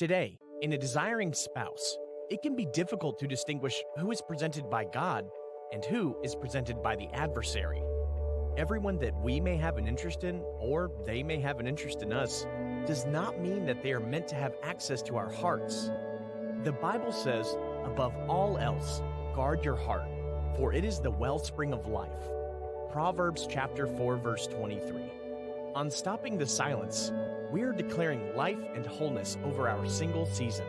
Today, in a desiring spouse, it can be difficult to distinguish who is presented by God and who is presented by the adversary. Everyone that we may have an interest in, or they may have an interest in us, does not mean that they are meant to have access to our hearts. The Bible says, above all else, guard your heart, for it is the wellspring of life. Proverbs chapter 4, verse 23. On Stopping the Silence, we are declaring life and wholeness over our single season.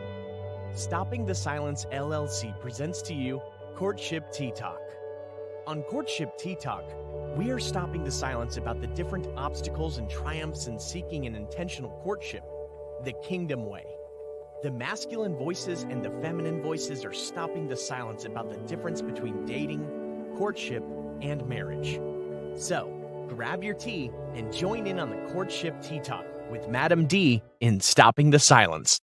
Stopping the Silence LLC presents to you Courtship Tea Talk. On Courtship Tea Talk, we are stopping the silence about the different obstacles and triumphs in seeking an intentional courtship, the Kingdom way. The masculine voices and the feminine voices are stopping the silence about the difference between dating, courtship, and marriage. So, grab your tea and join in on the Courtship Tea Talk with Madam D in Stopping the Silence.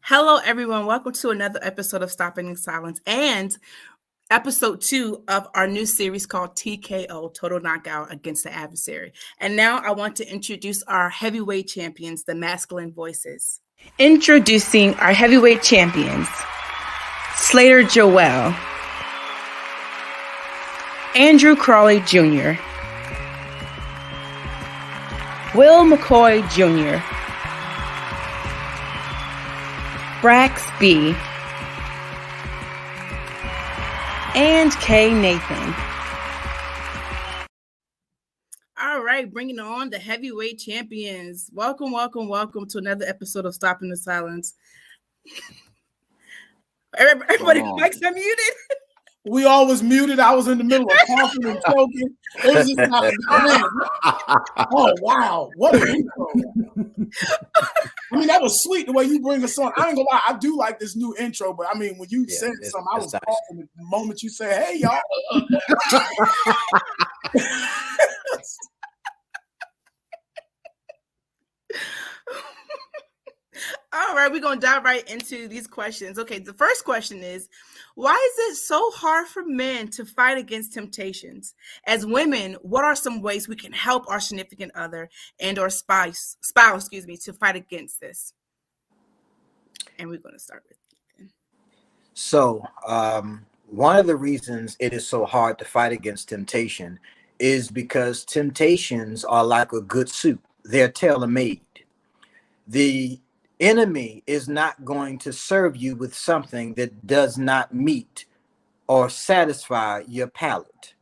Hello, everyone. Welcome to another episode of Stopping the Silence and episode 2 of our new series called TKO, Total Knockout Against the Adversary. And now I want to introduce our heavyweight champions, the masculine voices. Introducing our heavyweight champions, Slater Joel, Andrew Crawley Jr., Will McCoy Jr., Brax B, and Kay Nathan. All right, bringing on the heavyweight champions. Welcome to another episode of Stopping the Silence. Everybody, mics are muted. We all was muted. I was in the middle of coughing and choking. It was just like, oh wow, what an intro! I mean, that was sweet the way you bring us on. I ain't gonna lie, I do like this new intro, but I mean, when you said something, I was coughing the moment you said, "Hey, y'all." All right, we're going to dive right into these questions. Okay, the first question is, why is it so hard for men to fight against temptations? As women, what are some ways we can help our significant other and or spouse, to fight against this? And we're going to start with Ethan. So, one of the reasons it is so hard to fight against temptation is because temptations are like a good suit. They're tailor-made. The enemy is not going to serve you with something that does not meet or satisfy your palate.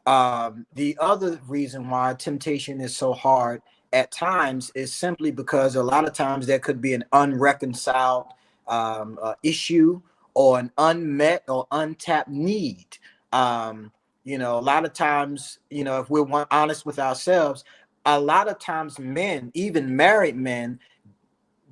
The other reason why temptation is so hard at times is simply because a lot of times there could be an unreconciled issue or an unmet or untapped need. A lot of times, if we're honest with ourselves, a lot of times men, even married men,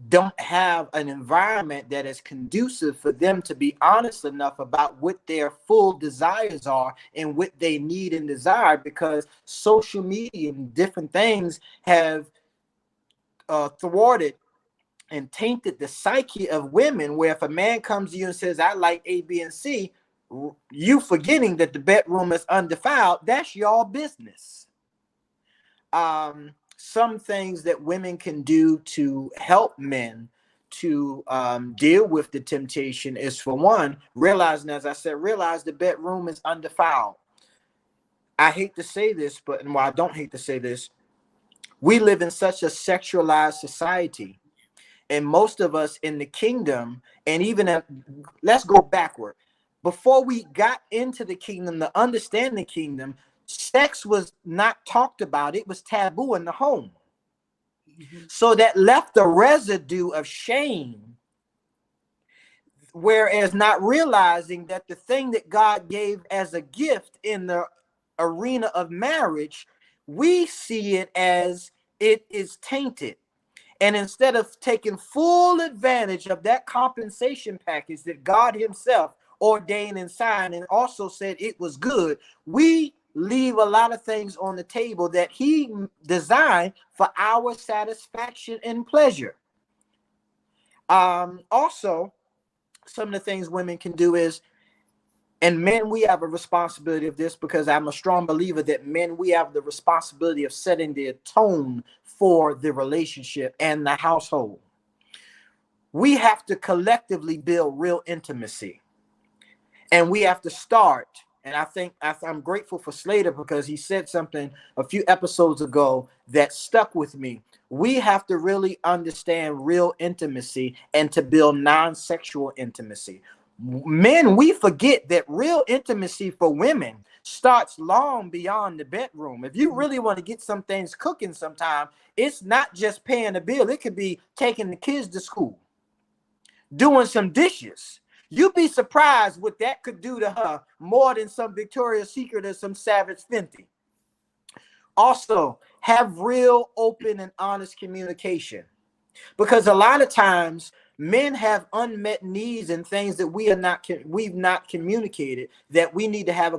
don't have an environment that is conducive for them to be honest enough about what their full desires are and what they need and desire, because social media and different things have thwarted and tainted the psyche of women, where if a man comes to you and says, I like A, B, and C, you forgetting that the bedroom is undefiled, that's your business. Some things that women can do to help men to deal with the temptation is, for one, realize the bedroom is undefiled. I hate to say this, but I don't hate to say this, we live in such a sexualized society, and most of us in the kingdom, and even let's go backward. Before we got into the kingdom, to understand the kingdom, sex was not talked about. It was taboo in the home. Mm-hmm. So that left a residue of shame. Whereas not realizing that the thing that God gave as a gift in the arena of marriage, we see it as it is tainted. And instead of taking full advantage of that compensation package that God himself ordained and signed and also said it was good, we leave a lot of things on the table that he designed for our satisfaction and pleasure. Also, some of the things women can do is And men, we have a responsibility of this, because I'm a strong believer that men, we have the responsibility of setting the tone for the relationship and the household. We have to collectively build real intimacy. And we have to start. And I think I'm grateful for Slater, because he said something a few episodes ago that stuck with me. We have to really understand real intimacy and to build non-sexual intimacy. Men, we forget that real intimacy for women starts long beyond the bedroom. If you really want to get some things cooking sometime, it's not just paying a bill. It could be taking the kids to school, doing some dishes. You'd be surprised what that could do to her more than some Victoria's Secret or some Savage Fenty. Also, have real, open, and honest communication. Because a lot of times men have unmet needs and things that we've not communicated, that we need to have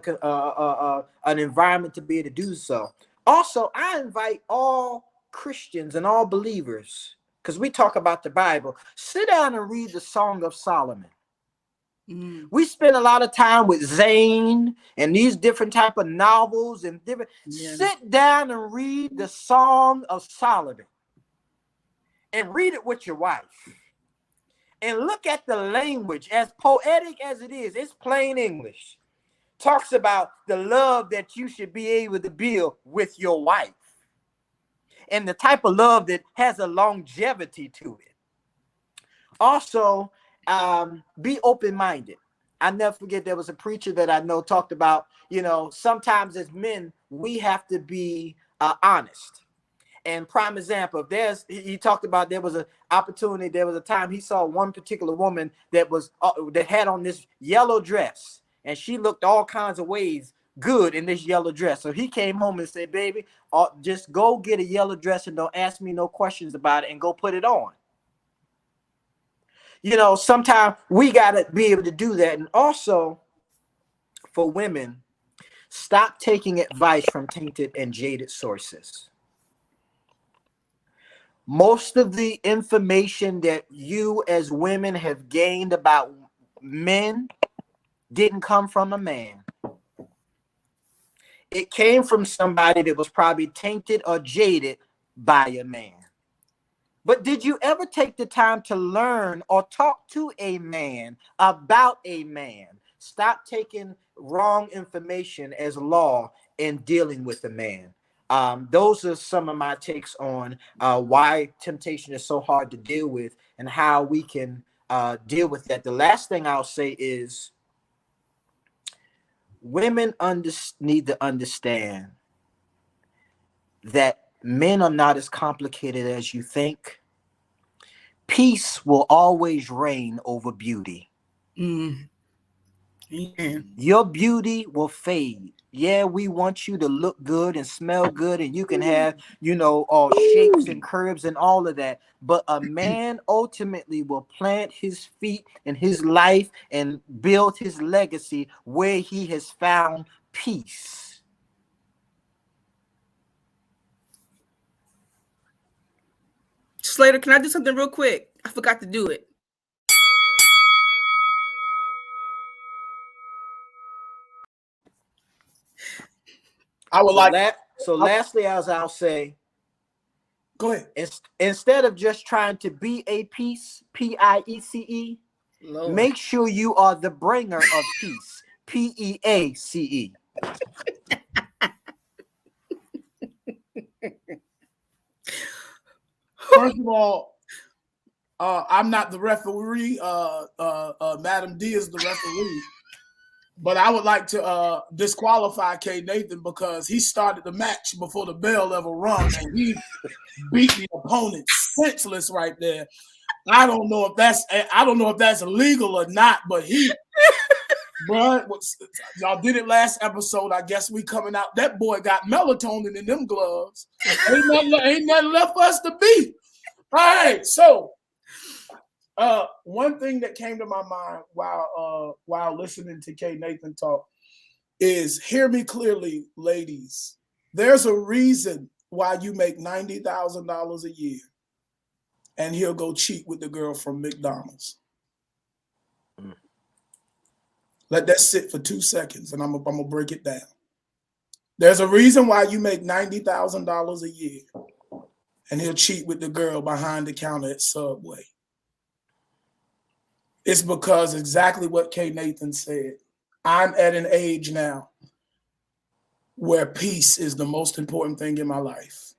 an environment to be able to do so. Also, I invite all Christians and all believers, because we talk about the Bible, sit down and read the Song of Solomon. We spend a lot of time with Zane and these different type of novels and different. Yeah. Sit down and read the Song of Solomon and read it with your wife. And look at the language, as poetic as it is. It's plain English. Talks about the love that you should be able to build with your wife, and the type of love that has a longevity to it. Also, be open-minded. I never forget, there was a preacher that I know talked about, sometimes as men, we have to be honest. And prime example, he talked about there was an opportunity, there was a time he saw one particular woman that had on this yellow dress, and she looked all kinds of ways good in this yellow dress. So he came home and said, baby, just go get a yellow dress and don't ask me no questions about it, and go put it on. Sometimes we got to be able to do that. And also, for women, stop taking advice from tainted and jaded sources. Most of the information that you as women have gained about men didn't come from a man. It came from somebody that was probably tainted or jaded by a man. But did you ever take the time to learn or talk to a man about a man? Stop taking wrong information as law in dealing with a man. Those are some of my takes on why temptation is so hard to deal with and how we can deal with that. The last thing I'll say is women need to understand that men are not as complicated as you think. Peace will always reign over beauty. Your beauty will fade. Yeah, we want you to look good and smell good, and you can have, all shapes and curves and all of that. But a man ultimately will plant his feet in his life and build his legacy where he has found peace. Slater, can I do something real quick? I forgot to do it. I would lastly, as I'll say, go ahead. Instead of just trying to be a peace, P-I-E-C-E, Lord, make sure you are the bringer of peace, P-E-A-C-E. First of all, I'm not the referee. Madam D is the referee. But I would like to disqualify K. Nathan, because he started the match before the bell ever rung, and he beat the opponent senseless right there. I don't know if that's illegal or not, but bro, y'all did it last episode. I guess we coming out. That boy got melatonin in them gloves. Ain't nothing left for us to beat. All right, so one thing that came to my mind while listening to K. Nathan talk is, hear me clearly, ladies. There's a reason why you make $90,000 a year and he'll go cheat with the girl from McDonald's. Let that sit for 2 seconds, and I'm gonna break it down. There's a reason why you make $90,000 a year, and he'll cheat with the girl behind the counter at Subway. It's because exactly what K. Nathan said. I'm at an age now where peace is the most important thing in my life.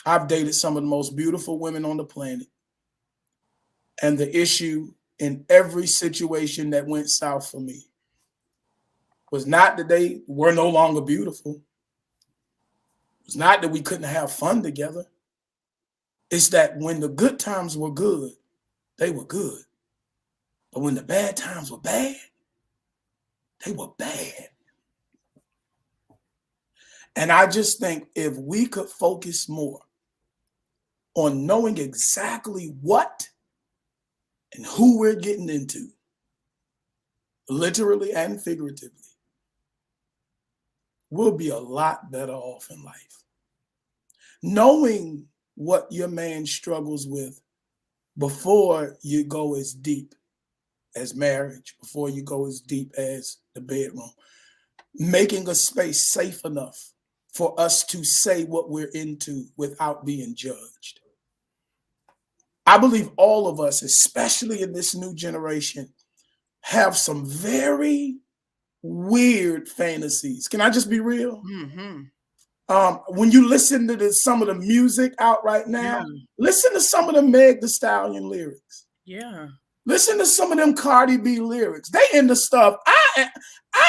I've dated some of the most beautiful women on the planet. And the issue in every situation that went south for me was not that they were no longer beautiful. It was not that we couldn't have fun together. It's that when the good times were good, they were good. But when the bad times were bad, they were bad. And I just think if we could focus more on knowing exactly what and who we're getting into, literally and figuratively, we'll be a lot better off in life. Knowing what your man struggles with before you go as deep as marriage, before you go as deep as the bedroom, making a space safe enough for us to say what we're into without being judged. I believe all of us, especially in this new generation, have some very weird fantasies. Can I just be real? Mm-hmm. When you listen to some of the music out right now, listen to some of the Meg Thee Stallion lyrics. Yeah. Listen to some of them Cardi B lyrics. They into stuff. I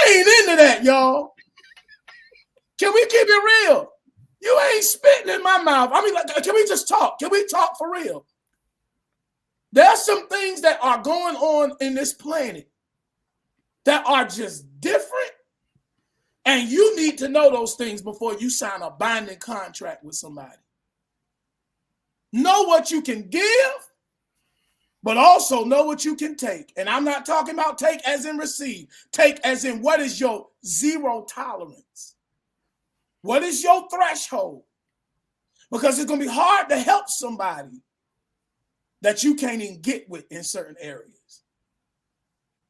ain't into that, y'all. Can we keep it real? You ain't spitting in my mouth. I mean, like, can we just talk? Can we talk for real? There are some things that are going on in this planet that are just different. And you need to know those things before you sign a binding contract with somebody. Know what you can give, but also know what you can take. And I'm not talking about take as in receive. Take as in what is your zero tolerance? What is your threshold? Because it's going to be hard to help somebody that you can't even get with in certain areas.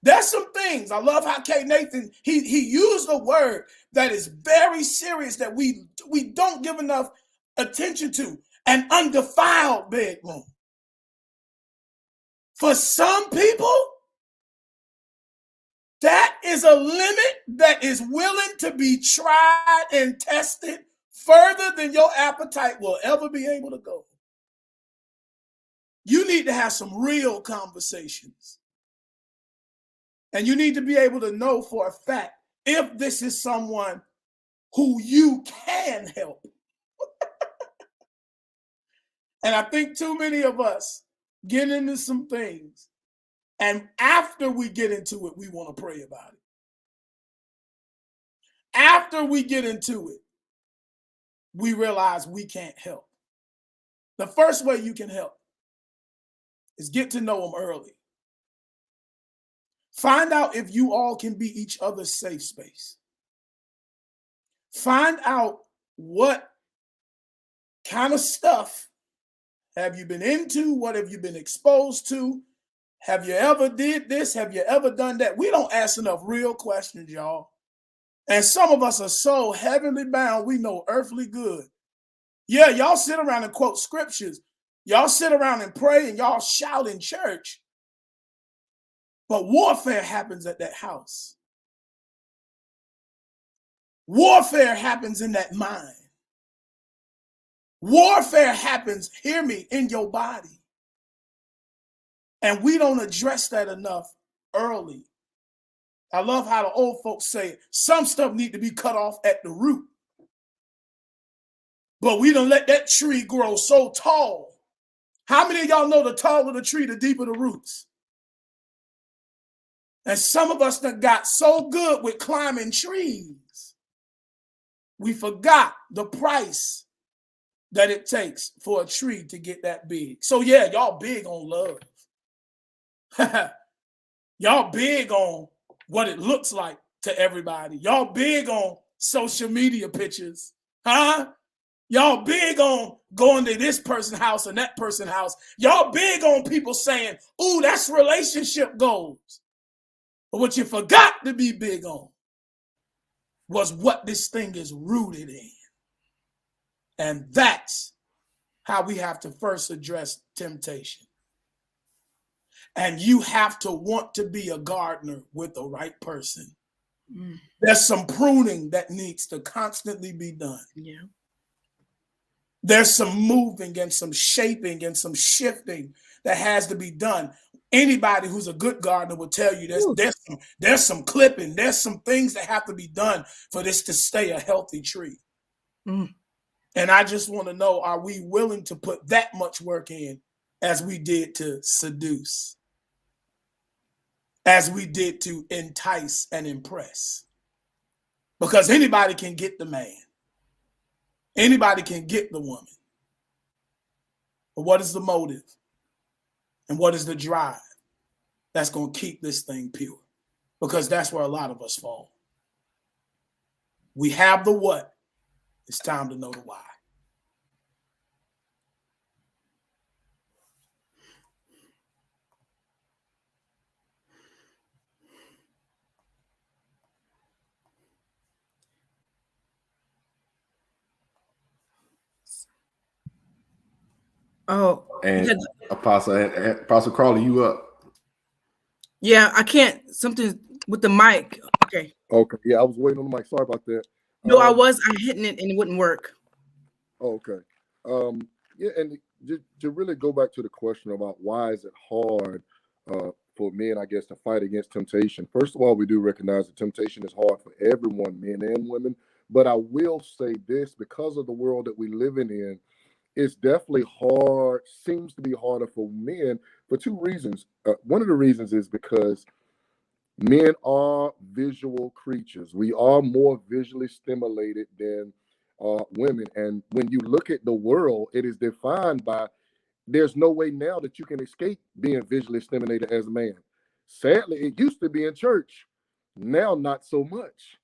There's some things. I love how K. Nathan, he used a word that is very serious that we don't give enough attention to. An undefiled bedroom. For some people, that is a limit that is willing to be tried and tested further than your appetite will ever be able to go. You need to have some real conversations. And you need to be able to know for a fact if this is someone who you can help. And I think too many of us get into some things, and after we get into it, we want to pray about it. After we get into it, we realize we can't help. The first way you can help is get to know them early. Find out if you all can be each other's safe space. Find out what kind of stuff have you been into? What have you been exposed to? Have you ever did this? Have you ever done that? We don't ask enough real questions, y'all. And some of us are so heavenly bound, we know earthly good. Yeah, y'all sit around and quote scriptures. Y'all sit around and pray and y'all shout in church. But warfare happens at that house. Warfare happens in that mind. Warfare happens, hear me, in your body. And we don't address that enough early. I love how the old folks say some stuff need to be cut off at the root. But we don't let that tree grow so tall. How many of y'all know the taller the tree, the deeper the roots? And some of us that got so good with climbing trees, we forgot the price that it takes for a tree to get that big. So yeah, y'all big on love. Y'all big on what it looks like to everybody. Y'all big on social media pictures. Huh? Y'all big on going to this person's house and that person's house. Y'all big on people saying, ooh, that's relationship goals. But what you forgot to be big on was what this thing is rooted in. And that's how we have to first address temptation. And you have to want to be a gardener with the right person. There's some pruning that needs to constantly be done. Yeah. There's some moving and some shaping and some shifting that has to be done. Anybody who's a good gardener will tell you there's some clipping, there's some things that have to be done for this to stay a healthy tree. And I just want to know, are we willing to put that much work in as we did to seduce, as we did to entice and impress? Because anybody can get the man. Anybody can get the woman. But what is the motive? And what is the drive that's going to keep this thing pure? Because that's where a lot of us fall. We have the what. It's time to know the why. Oh, And yeah. Apostle Crawley, you up? Yeah, I can't. Something with the mic. Okay. Okay. Yeah, I was waiting on the mic. Sorry about that. No, I'm hitting it and it wouldn't work. Okay. Yeah, and to really go back to the question about why is it hard for men, I guess, to fight against temptation. First of all, we do recognize that temptation is hard for everyone, men and women. But I will say this, because of the world that we're living in, it's definitely hard, seems to be harder for men for two reasons. One of the reasons is because men are visual creatures. We are more visually stimulated than women. And when you look at the world, it is defined by, there's no way now that you can escape being visually stimulated as a man. Sadly, it used to be in church. Now, not so much.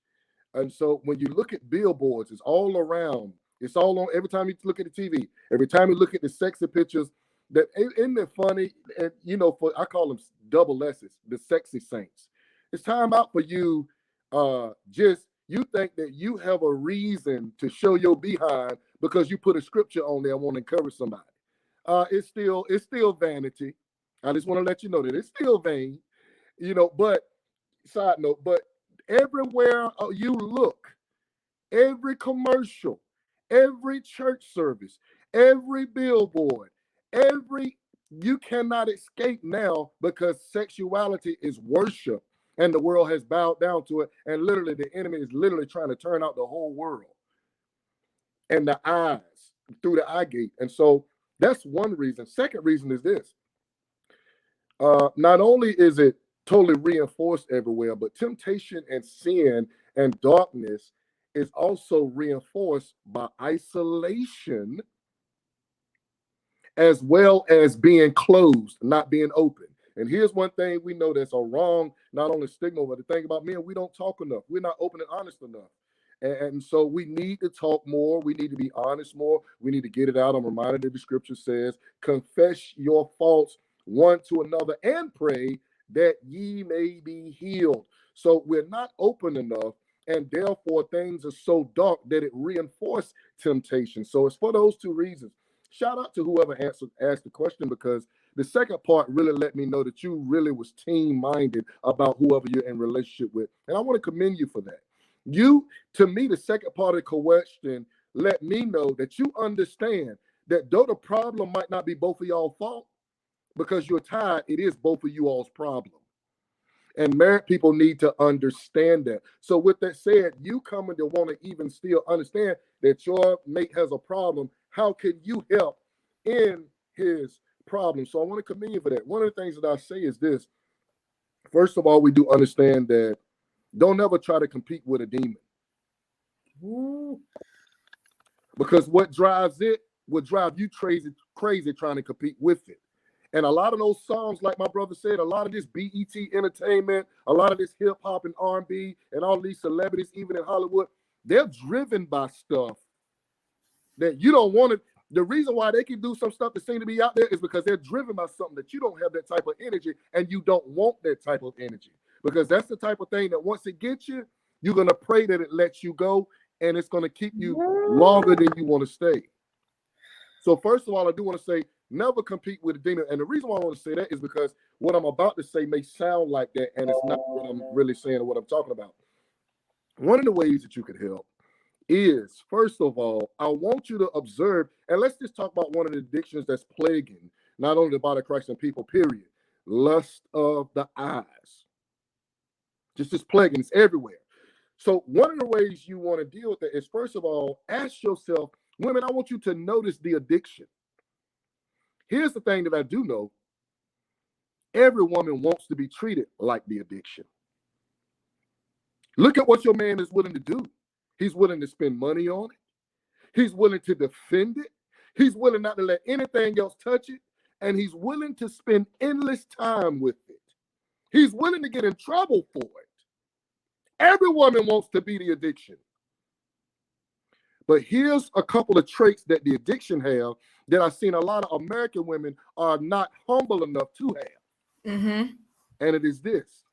And so when you look at billboards, it's all around. It's all on. Every time you look at the TV, every time you look at the sexy pictures, that isn't it funny? And I call them double S's, the sexy saints. It's time out for you. You think that you have a reason to show your behind because you put a scripture on there and want to encourage somebody. It's still vanity. I just want to let you know that it's still vain, but side note, but everywhere you look, every commercial, every church service, every billboard, you cannot escape now, because sexuality is worship and the world has bowed down to it. And literally the enemy is literally trying to turn out the whole world and the eyes through the eye gate. And so that's one reason. Second reason is this. Not only is it totally reinforced everywhere, but temptation and sin and darkness is also reinforced by isolation, as well as being closed, not being open. And here's one thing we know that's a wrong, not only stigma, but the thing about men, we don't talk enough. We're not open and honest enough. And so we need to talk more. We need to be honest more. We need to get it out. I'm reminded that the scripture says, confess your faults one to another and pray that ye may be healed. So we're not open enough, and therefore things are so dark that it reinforces temptation. So it's for those two reasons. Shout out to whoever asked the question, because the second part really let me know that you really was team-minded about whoever you're in relationship with. And I want to commend you for that. To me, the second part of the question let me know that you understand that though the problem might not be both of y'all's fault, because you're tired, it is both of you all's problem. And married people need to understand that. So with that said, you coming to want to even still understand that your mate has a problem, how can you help in his problem? So I want to commend you for that. One of the things that I say is this. First of all, we do understand that don't ever try to compete with a demon. Ooh. Because what drives it will drive you crazy trying to compete with it. And a lot of those songs, like my brother said, a lot of this BET entertainment, a lot of this hip hop and R&B and all these celebrities, even in Hollywood, they're driven by stuff that you don't want to. The reason why they can do some stuff that seem to be out there is because they're driven by something that you don't have that type of energy, and you don't want that type of energy. because that's the type of thing that once it gets you, you're going to pray that it lets you go, and it's going to keep you longer than you want to stay. So first of all, I do want to say, never compete with a demon. And the reason why I want to say that is because what I'm about to say may sound like that, and it's not what I'm really saying or what I'm talking about. One of the ways that you could help is, first of all, I want you to observe, and let's just talk about one of the addictions that's plaguing not only the body of Christ and people, period. Lust of the eyes. Just plaguing, it's everywhere. So one of the ways you want to deal with it is, first of all, ask yourself, women, I want you to notice the addiction. Here's the thing that I do know. Every woman wants to be treated like the addiction. Look at what your man is willing to do. He's willing to spend money on it. He's willing to defend it. He's willing not to let anything else touch it. And he's willing to spend endless time with it. He's willing to get in trouble for it. Every woman wants to be the addiction. But here's a couple of traits that the addiction have that I've seen a lot of American women are not humble enough to have. Mm-hmm. And it is this.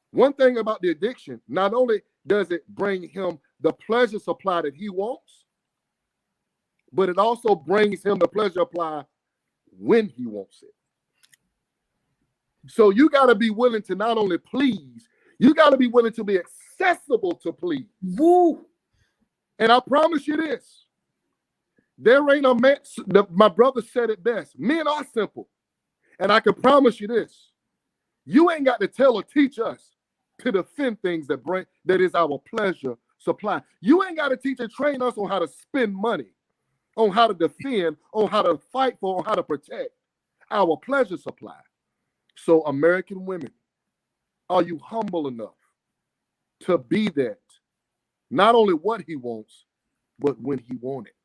One thing about the addiction, not only does it bring him the pleasure supply that he wants, but it also brings him the pleasure supply when he wants it. So you got to be willing to not only please, you got to be willing to be accessible to please. Woo. And I promise you this, there ain't a man, my brother said it best, men are simple. And I can promise you this, you ain't got to tell or teach us to defend things that is our pleasure supply. You ain't got to teach and train us on how to spend money, on how to defend, on how to fight for, on how to protect our pleasure supply. So American women, are you humble enough to be that? Not only what he wants, but when he wants it.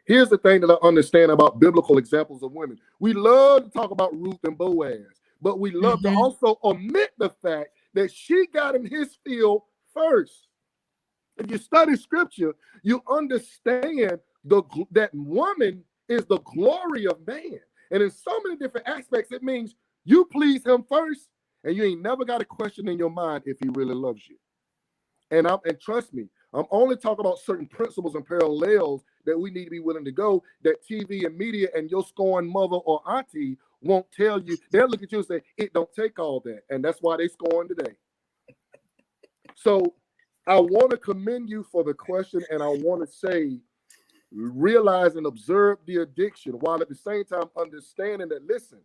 Here's the thing that I understand about biblical examples of women. We love to talk about Ruth and Boaz, but we love to also omit the fact that she got in his field first. If you study scripture, you understand that woman is the glory of man. And in so many different aspects, it means you please him first, and you ain't never got a question in your mind if he really loves you. And trust me, I'm only talking about certain principles and parallels that we need to be willing to go, that TV and media and your scorned mother or auntie won't tell you. They'll look at you and say, it don't take all that. And that's why they scorn today. So I want to commend you for the question, and I want to say, realize and observe the addiction, while at the same time understanding that, listen,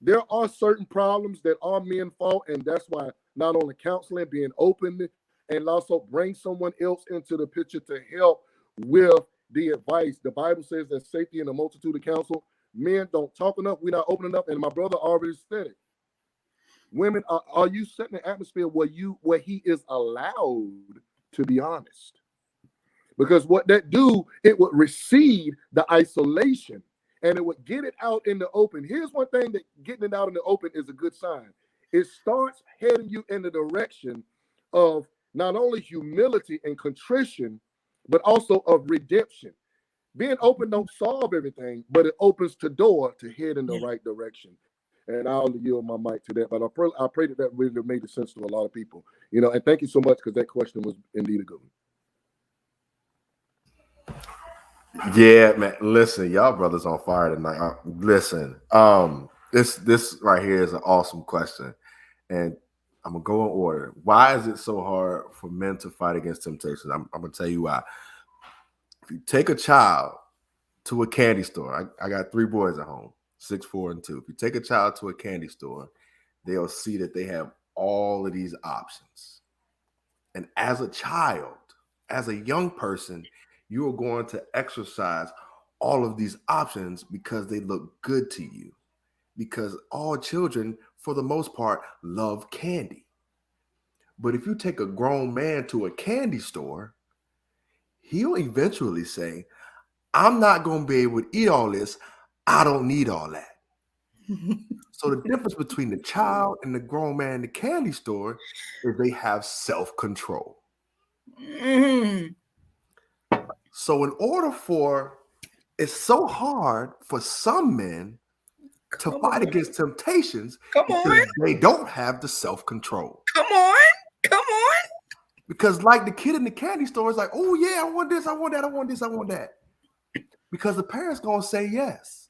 there are certain problems that are men's fault, and that's why not only counseling, being open, and also bring someone else into the picture to help with the advice. The Bible says that safety in a multitude of counsel. Men don't talk enough. We're not open enough. And my brother already said it. Women, are you setting an atmosphere where he is allowed to be honest? Because what that do, it would recede the isolation and it would get it out in the open. Here's one thing that getting it out in the open is a good sign. It starts heading you in the direction of not only humility and contrition, but also of redemption. Being open don't solve everything, but it opens the door to head in the right direction. And I'll yield my mic to that. But I pray that really made sense to a lot of people. And thank you so much, because that question was indeed a good one. Yeah, man. Listen, y'all brothers on fire tonight. Listen, this right here is an awesome question. And I'm going to go in order. Why is it so hard for men to fight against temptation? I'm going to tell you why. If you take a child to a candy store, I got 3 boys at home, 6, 4, and 2. If you take a child to a candy store, they'll see that they have all of these options. And as a child, as a young person, you are going to exercise all of these options because they look good to you. Because all children, for the most part, love candy. But if you take a grown man to a candy store, he'll eventually say, I'm not going to be able to eat all this. I don't need all that. So the difference between the child and the grown man in the candy store is they have self-control. So it's so hard for some men to fight against temptations Come because on. they don't have the self-control. Come on. Because like the kid in the candy store is like, oh yeah, I want this, I want that, I want this, I want that. Because the parents gonna say yes.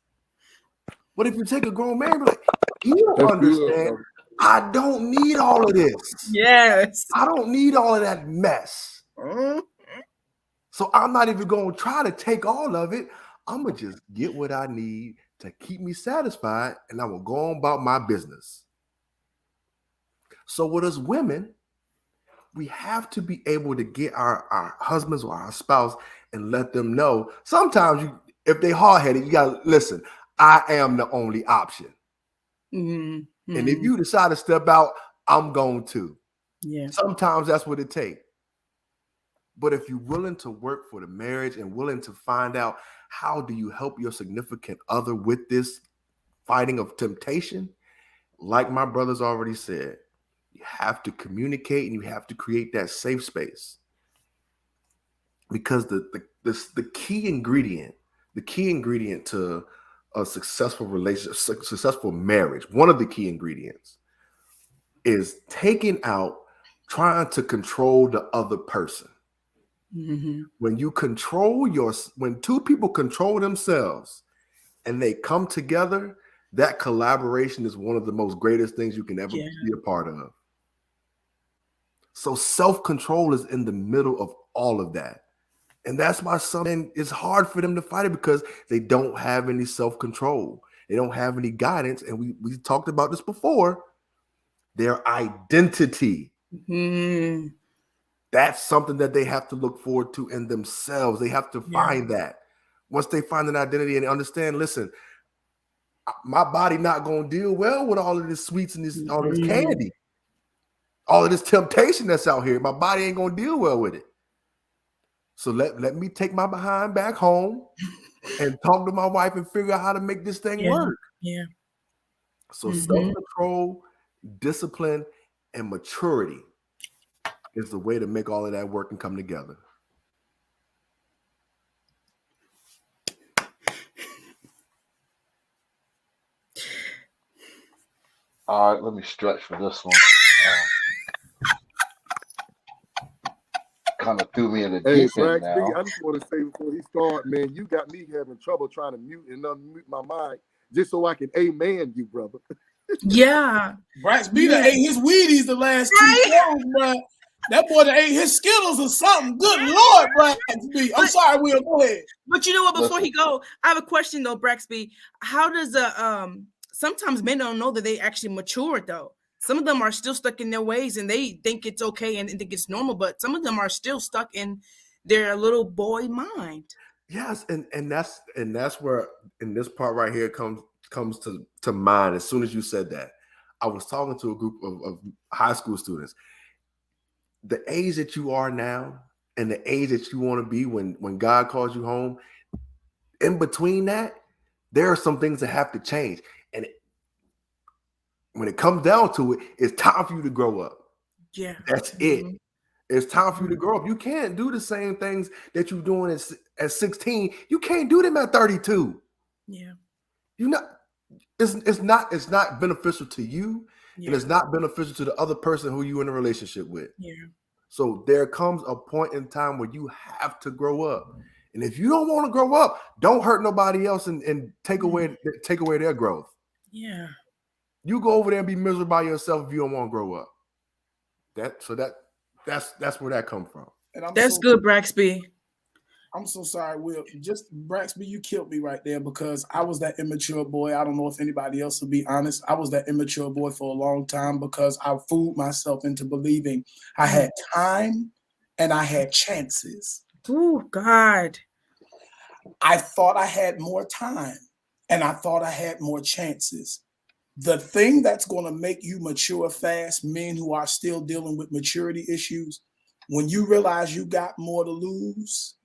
But if you take a grown man, be like, you don't understand. I don't need all of this. Yes. I don't need all of that mess. Mm-hmm. So I'm not even gonna try to take all of it. I'm gonna just get what I need to keep me satisfied, and I will go on about my business. So with us women, we have to be able to get our husbands or our spouse and let them know. Sometimes if they hard-headed, you gotta listen. I am the only option. Mm-hmm. And if you decide to step out, I'm going to. Yeah. Sometimes that's what it takes. But if you're willing to work for the marriage and willing to find out how do you help your significant other with this fighting of temptation, like my brothers already said, you have to communicate and you have to create that safe space. Because the key ingredient to a successful relationship, successful marriage, one of the key ingredients is trying to control the other person. Mm-hmm. When two people control themselves and they come together, that collaboration is one of the most greatest things you can ever be a part of. So self-control is in the middle of all of that. And that's why it's hard for them to fight it because they don't have any self-control. They don't have any guidance. And we talked about this before. Their identity. Mm-hmm. That's something that they have to look forward to in themselves. They have to find that. Once they find an identity and understand, listen, my body not going to deal well with all of this sweets and all this candy. All of this temptation that's out here. My body ain't going to deal well with it. So let me take my behind back home and talk to my wife and figure out how to make this thing work. Yeah. So self-control, discipline, and maturity is the way to make all of that work and come together. All right, let me stretch for this one. Kind of threw me in the deep end now. I just want to say before he starts, man, you got me having trouble trying to mute and unmute my mic just so I can amen you, brother. Yeah. Braxby done ate his Wheaties the last 2 shows, bro. That boy done ate his Skittles or something. Good Lord, Braxby. I'm sorry, Will. Go ahead. But you know what? Before he go, I have a question though, Braxby. How does sometimes men don't know that they actually matured though. Some of them are still stuck in their ways and they think it's okay and think it's normal, but some of them are still stuck in their little boy mind. Yes, and that's where in this part right here comes to mind as soon as you said that. I was talking to a group of high school students. The age that you are now and the age that you want to be when God calls you home, in between that, there are some things that have to change. And when it comes down to it, it's time for you to grow up. Yeah. That's it. It's time for you to grow up. You can't do the same things that you're doing at 16. You can't do them at 32. Yeah. It's not beneficial to you, and it's not beneficial to the other person who you're in a relationship with. Yeah. So there comes a point in time where you have to grow up. And if you don't want to grow up, don't hurt nobody else and take away their growth. Yeah. You go over there and be miserable by yourself if you don't want to grow up. That's where that comes from. And that's good, Braxby. I'm so sorry, Will. Just Braxby, you killed me right there because I was that immature boy. I don't know if anybody else will be honest. I was that immature boy for a long time because I fooled myself into believing I had time and I had chances. Oh, God. I thought I had more time and I thought I had more chances. The thing that's going to make you mature fast, men who are still dealing with maturity issues, when you realize you got more to lose,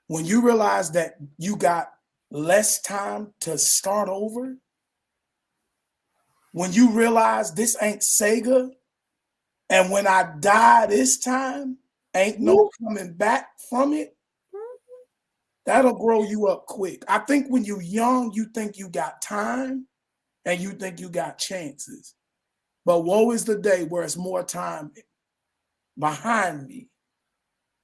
when you realize that you got less time to start over, when you realize this ain't Sega, and when I die this time, ain't no coming back from it, That'll grow you up quick. I think when you're young, you think you got time and you think you got chances. But woe is the day where it's more time behind me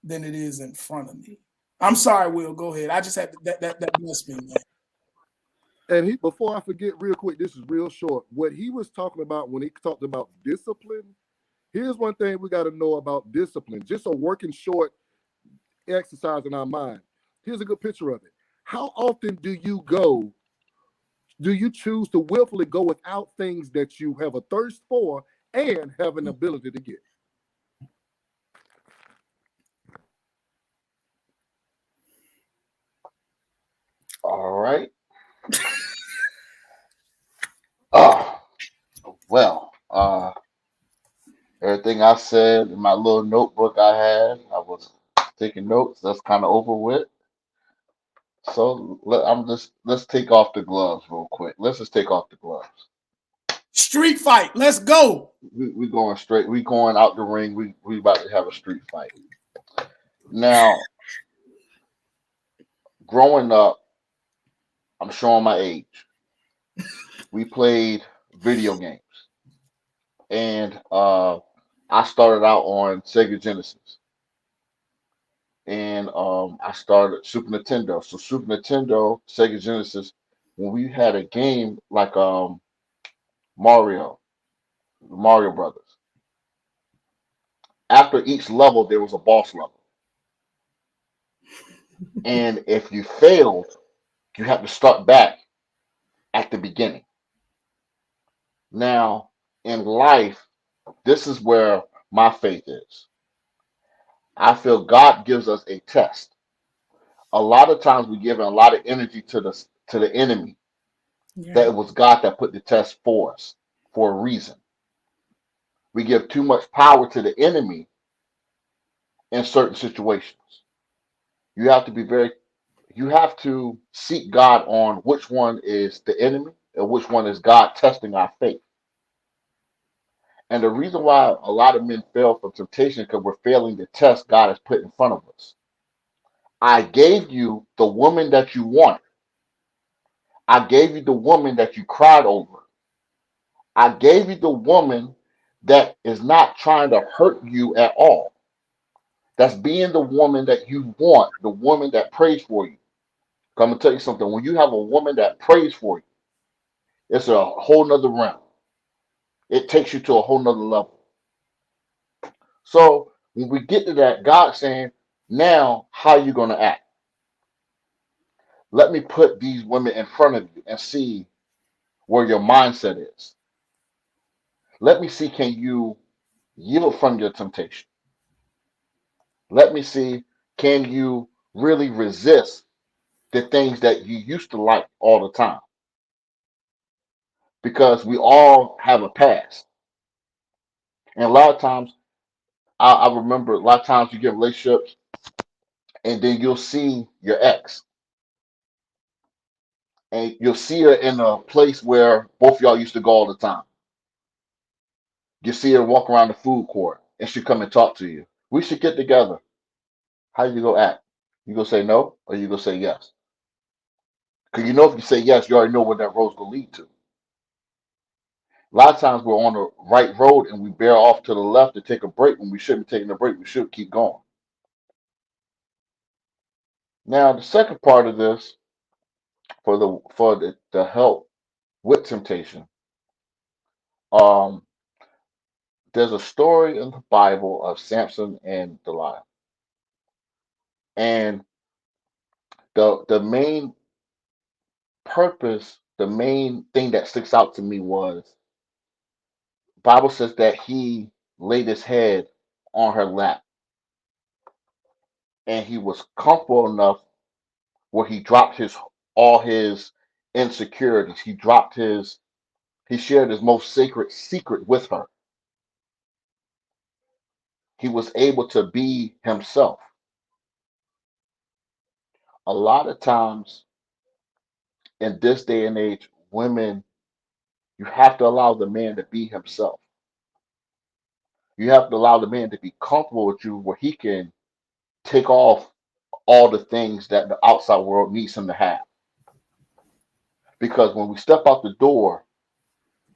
than it is in front of me. I'm sorry, Will. Go ahead. I just had that blessed me, man. And before I forget, real quick, this is real short. What he was talking about when he talked about discipline, here's one thing we got to know about discipline. Just a working short exercise in our mind. Here's a good picture of it. How often do you choose to willfully go without things that you have a thirst for and have an ability to get? All right. Well, everything I said in my little notebook I had, I was taking notes. That's kind of over with. So let's take off the gloves real quick. Let's just take off the gloves. Street fight. Let's go. We going straight. We going out the ring. We about to have a street fight. Now, growing up, I'm showing my age. We played video games, and I started out on Sega Genesis, and I started Super Nintendo. So Super Nintendo, Sega Genesis, when we had a game like Mario Brothers. After each level, there was a boss level, and if you failed, you have to start back at the beginning. Now, in life, this is where my faith is. I feel God gives us a test. A lot of times we give a lot of energy to the enemy. Yeah. That it was God that put the test for us for a reason. We give too much power to the enemy in certain situations. You have to be you have to seek God on which one is the enemy and which one is God testing our faith. And the reason why a lot of men fail from temptation is because we're failing the test God has put in front of us. I gave you the woman that you wanted. I gave you the woman that you cried over. I gave you the woman that is not trying to hurt you at all. That's being the woman that you want, the woman that prays for you. I'm gonna tell you something. When you have a woman that prays for you, it's a whole nother realm. It takes you to a whole nother level. So when we get to that, God's saying, now how are you gonna act? Let me put these women in front of you and see where your mindset is. Let me see, can you yield from your temptation? Let me see, can you really resist the things that you used to like all the time? Because we all have a past. And a lot of times, I remember a lot of times you get relationships and then you'll see your ex and you'll see her in a place where both of y'all used to go all the time. You see her walk around the food court and she come and talk to you. We should get together. How you go act? You gonna say no or you gonna say yes? Because you know if you say yes, you already know where that road's gonna lead to. A lot of times we're on the right road and we bear off to the left to take a break when we shouldn't be taking a break. We should keep going. Now the second part of this for the help with temptation, um, there's a story in the Bible of Samson and Delilah, and the main purpose, the main thing that sticks out to me was Bible says that he laid his head on her lap and he was comfortable enough where he dropped his all his insecurities. He shared his most sacred secret with her. He was able to be himself. A lot of times in this day and age, women, you have to allow the man to be himself. You have to allow the man to be comfortable with you where he can take off all the things that the outside world needs him to have. Because when we step out the door,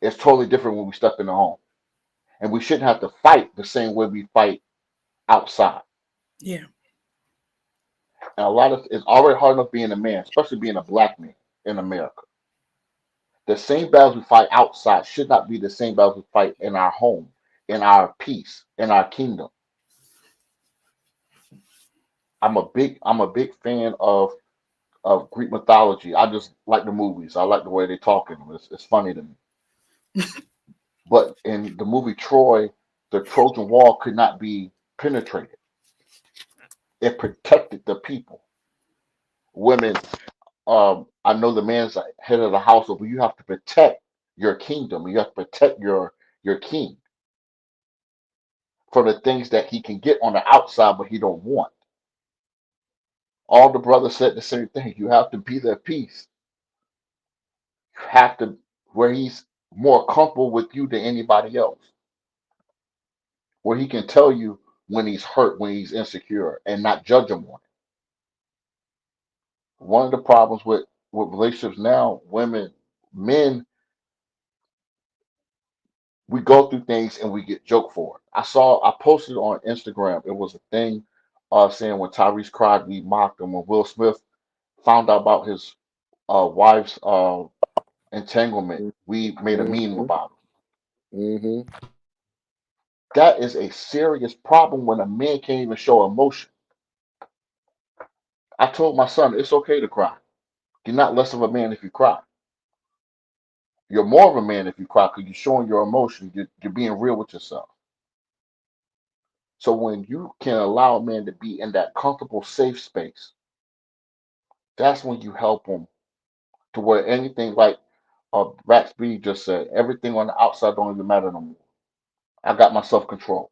it's totally different when we step in the home. And we shouldn't have to fight the same way we fight outside. Yeah. And a lot of it's already hard enough being a man, especially being a black man in America. The same battles we fight outside should not be the same battles we fight in our home, in our peace, in our kingdom. I'm a big fan of Greek mythology. I just like the movies. I like the way they talk in them. It's funny to me. But in the movie Troy, the Trojan Wall could not be penetrated. It protected the people. Women, I know the man's the head of the household, but you have to protect your kingdom. You have to protect your king from the things that he can get on the outside, but he don't want. All the brothers said the same thing. You have to be their peace. You have to where he's more comfortable with you than anybody else, where he can tell you when he's hurt, when he's insecure, and not judge him on it. One of the problems with relationships now, men, we go through things and we get joked for it. I posted on Instagram. It was a thing saying when Tyrese cried, we mocked him. When Will Smith found out about his wife's entanglement, we made a meme Mm-hmm. about it. Mm-hmm. That is a serious problem when a man can't even show emotion. I told my son it's okay to cry. You're not less of a man if you cry. You're more of a man if you cry because you're showing your emotion. You're being real with yourself. So when you can allow a man to be in that comfortable, safe space, that's when you help him to where anything like Rax B just said, everything on the outside don't even matter no more. I got my self control.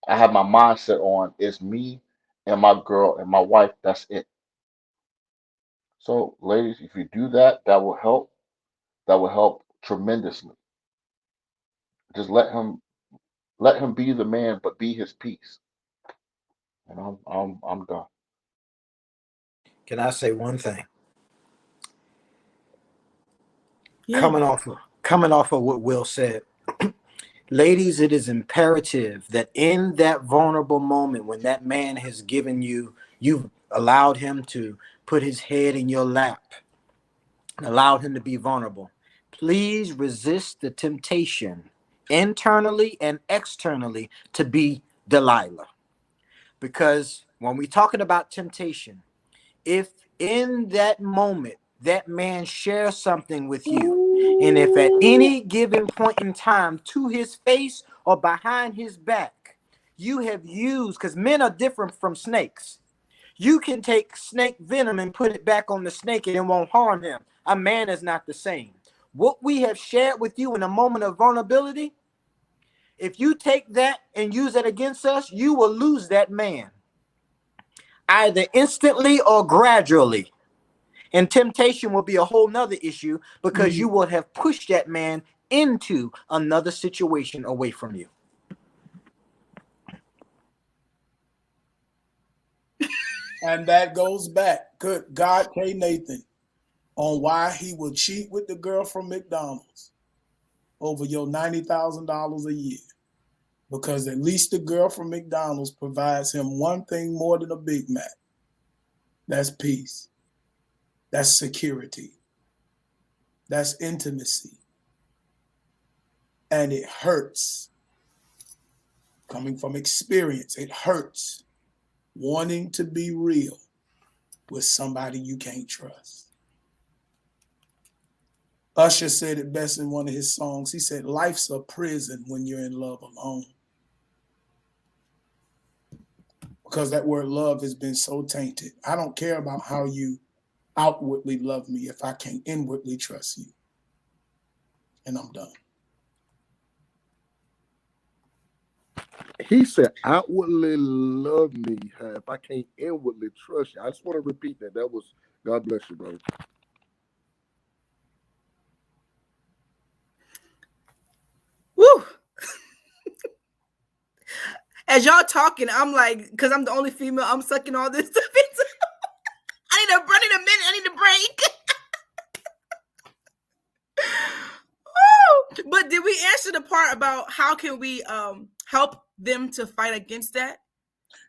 I have my mindset on it's me and my girl and my wife. That's it. So, ladies, if you do that, that will help. That will help tremendously. Just let him be the man, but be his peace. And I'm done. Can I say one thing? Yeah. Coming off of what Will said, ladies, it is imperative that in that vulnerable moment when that man has given you, you've allowed him to put his head in your lap, allowed him to be vulnerable. Please resist the temptation internally and externally to be Delilah. Because when we're talking about temptation, if in that moment that man shares something with you, and if at any given point in time to his face or behind his back, you have used, because men are different from snakes. You can take snake venom and put it back on the snake and it won't harm him. A man is not the same. What we have shared with you in a moment of vulnerability, if you take that and use it against us, you will lose that man, either instantly or gradually. And temptation will be a whole nother issue because you will have pushed that man into another situation away from you. And that goes back, good God, K. Nathan, on why he will cheat with the girl from McDonald's over your $90,000 a year. Because at least the girl from McDonald's provides him one thing more than a Big Mac. That's peace. That's security. That's intimacy. And it hurts. Coming from experience, it hurts wanting to be real with somebody you can't trust. Usher said it best in one of his songs. He said, life's a prison when you're in love alone. Because that word love has been so tainted. I don't care about how you outwardly love me if I can't inwardly trust you. And I'm done. He said, outwardly love me if I can't inwardly trust you. I just want to repeat that. That was, God bless you, brother. Woo. as y'all talking, I'm like, because I'm the only female, I'm sucking all this stuff into. I need a minute. I need a break. But did we answer the part about how can we help them to fight against that?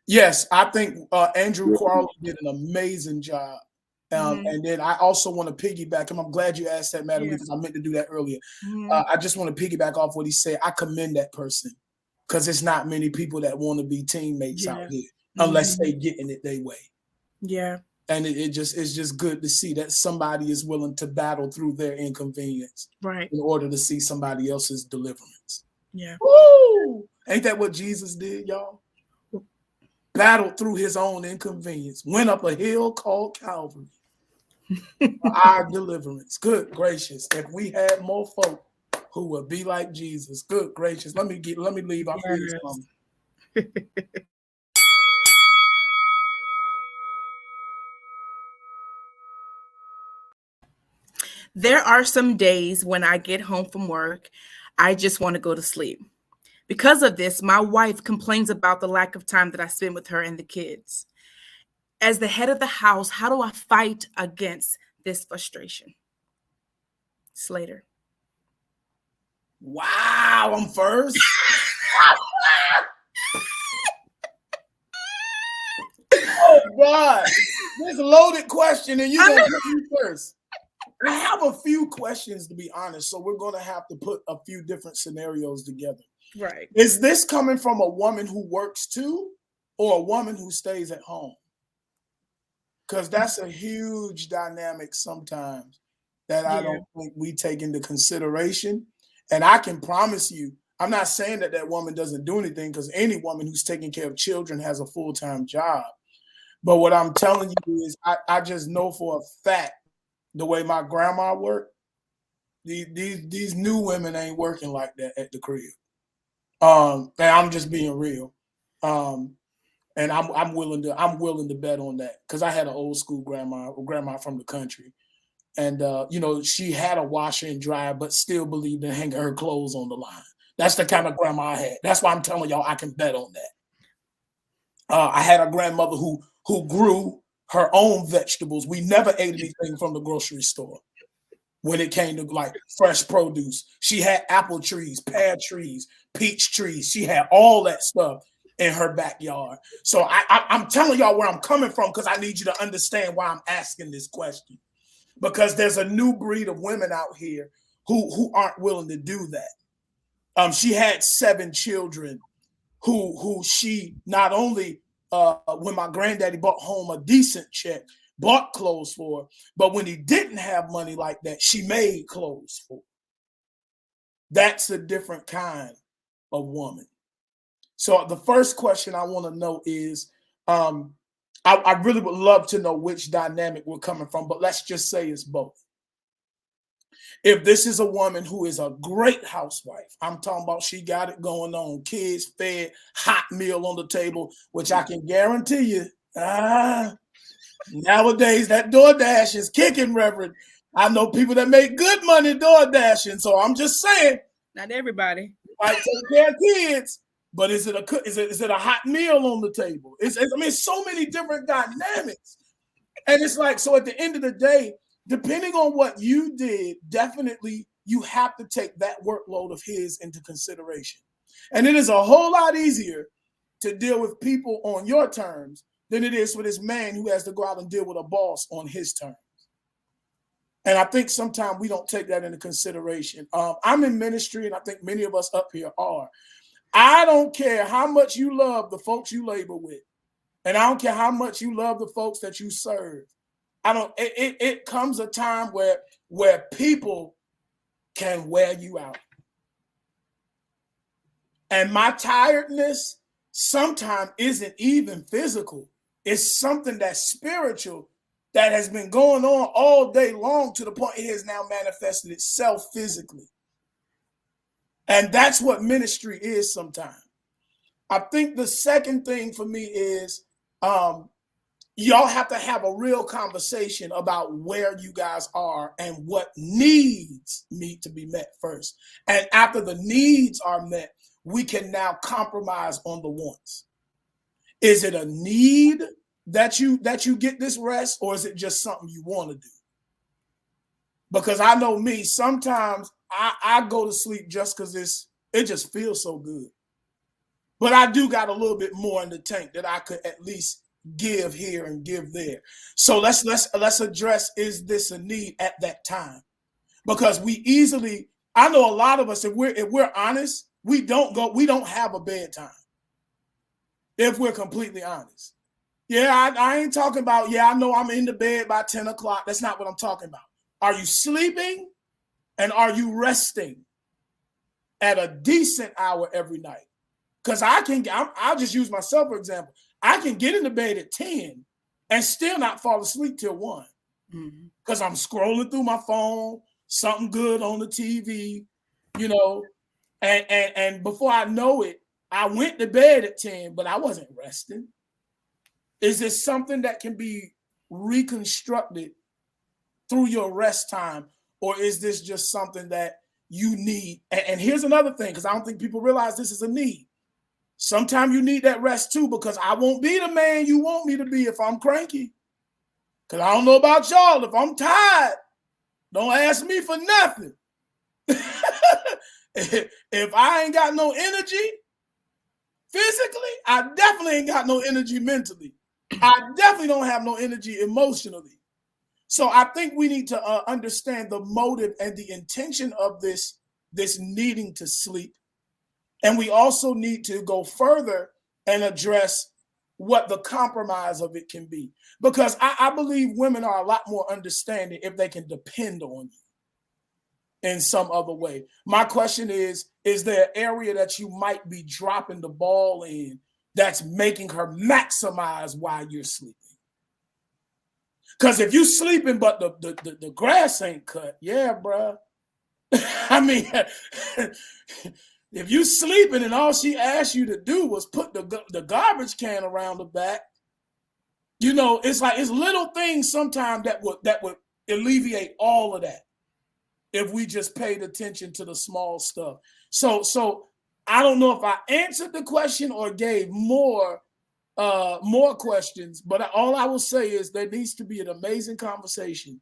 Yes, I think Andrew Crowley did an amazing job. And then I also want to piggyback him. I'm glad you asked that, Madam, because I meant to do that earlier. I just want to piggyback off what he said. I commend that person because it's not many people that want to be teammates out here unless they getting it their way. Yeah. And it's just good to see that somebody is willing to battle through their inconvenience in order to see somebody else's deliverance. Yeah. Woo! Ain't that what Jesus did, y'all? Battled through his own inconvenience, went up a hill called Calvary for our deliverance. Good gracious. If we had more folk who would be like Jesus, good gracious. Let me leave. I feel something. There are some days when I get home from work, I just want to go to sleep. Because of this, my wife complains about the lack of time that I spend with her and the kids. As the head of the house, how do I fight against this frustration? Slater. Wow, I'm first. Oh, God. This loaded question, and you're going to put me first. I have a few questions, to be honest, so we're going to have to put a few different scenarios together. Right. Is this coming from a woman who works too or a woman who stays at home? Because that's a huge dynamic sometimes that I don't think we take into consideration. And I can promise you, I'm not saying that that woman doesn't do anything, because any woman who's taking care of children has a full-time job. But what I'm telling you is I just know for a fact the way my grandma worked, these new women ain't working like that at the crib. And I'm just being real. And I'm willing to bet on that, because I had an old school grandma from the country. And she had a washer and dryer, but still believed in hanging her clothes on the line. That's the kind of grandma I had. That's why I'm telling y'all I can bet on that. I had a grandmother who grew her own vegetables. We never ate anything from the grocery store when it came to like fresh produce. She had apple trees, pear trees, peach trees. She had all that stuff in her backyard. So I'm telling y'all where I'm coming from, because I need you to understand why I'm asking this question. Because there's a new breed of women out here who aren't willing to do that. She had 7 children who she not only when my granddaddy brought home a decent check, bought clothes for, but when he didn't have money like that, she made clothes for. That's a different kind of woman. So the first question I want to know is, I really would love to know which dynamic we're coming from, but let's just say it's both. If this is a woman who is a great housewife, I'm talking about she got it going on, kids fed, hot meal on the table, which I can guarantee you, nowadays that DoorDash is kicking, Reverend. I know people that make good money door dashing, so I'm just saying. Not everybody. Like take care of kids, but is it a hot meal on the table? It's so many different dynamics, and it's like, so at the end of the day, depending on what you did, definitely you have to take that workload of his into consideration, and it is a whole lot easier to deal with people on your terms than it is for this man who has to go out and deal with a boss on his terms. And I think sometimes we don't take that into consideration. I'm in ministry, and I think many of us up here are. I don't care how much you love the folks you labor with, and I don't care how much you love the folks that you serve. It comes a time where people can wear you out. And my tiredness sometimes isn't even physical. It's something that's spiritual that has been going on all day long, to the point it has now manifested itself physically. And that's what ministry is sometimes. I think the second thing for me is y'all have to have a real conversation about where you guys are and what needs need to be met first. And after the needs are met, we can now compromise on the wants. Is it a need that you get this rest, or is it just something you want to do? Because I know me, sometimes I go to sleep just because it just feels so good. But I do got a little bit more in the tank that I could at least give here and give there. So let's address, is this a need at that time? Because I know a lot of us, if we're honest, we don't have a bedtime. If we're completely honest. Yeah, I ain't talking about, I know I'm in the bed by 10 o'clock. That's not what I'm talking about. Are you sleeping and are you resting at a decent hour every night? Because I'll just use myself for example. I can get into bed at 10 and still not fall asleep till 1. Because I'm scrolling through my phone, something good on the TV, and before I know it, I went to bed at 10, but I wasn't resting. Is this something that can be reconstructed through your rest time, or is this just something that you need? And here's another thing, because I don't think people realize this is a need. Sometimes you need that rest too, because I won't be the man you want me to be if I'm cranky. Because I don't know about y'all. If I'm tired, don't ask me for nothing. If I ain't got no energy physically, I definitely ain't got no energy mentally. I definitely don't have no energy emotionally. So I think we need to understand the motive and the intention of this needing to sleep. And we also need to go further and address what the compromise of it can be. Because I believe women are a lot more understanding if they can depend on you in some other way. My question is there an area that you might be dropping the ball in that's making her maximize while you're sleeping? Because if you sleeping but the grass ain't cut, yeah, bro. I mean, if you sleeping and all she asked you to do was put the garbage can around the back, it's like it's little things sometimes that would alleviate all of that if we just paid attention to the small stuff. So I don't know if I answered the question or gave more questions, but all I will say is there needs to be an amazing conversation.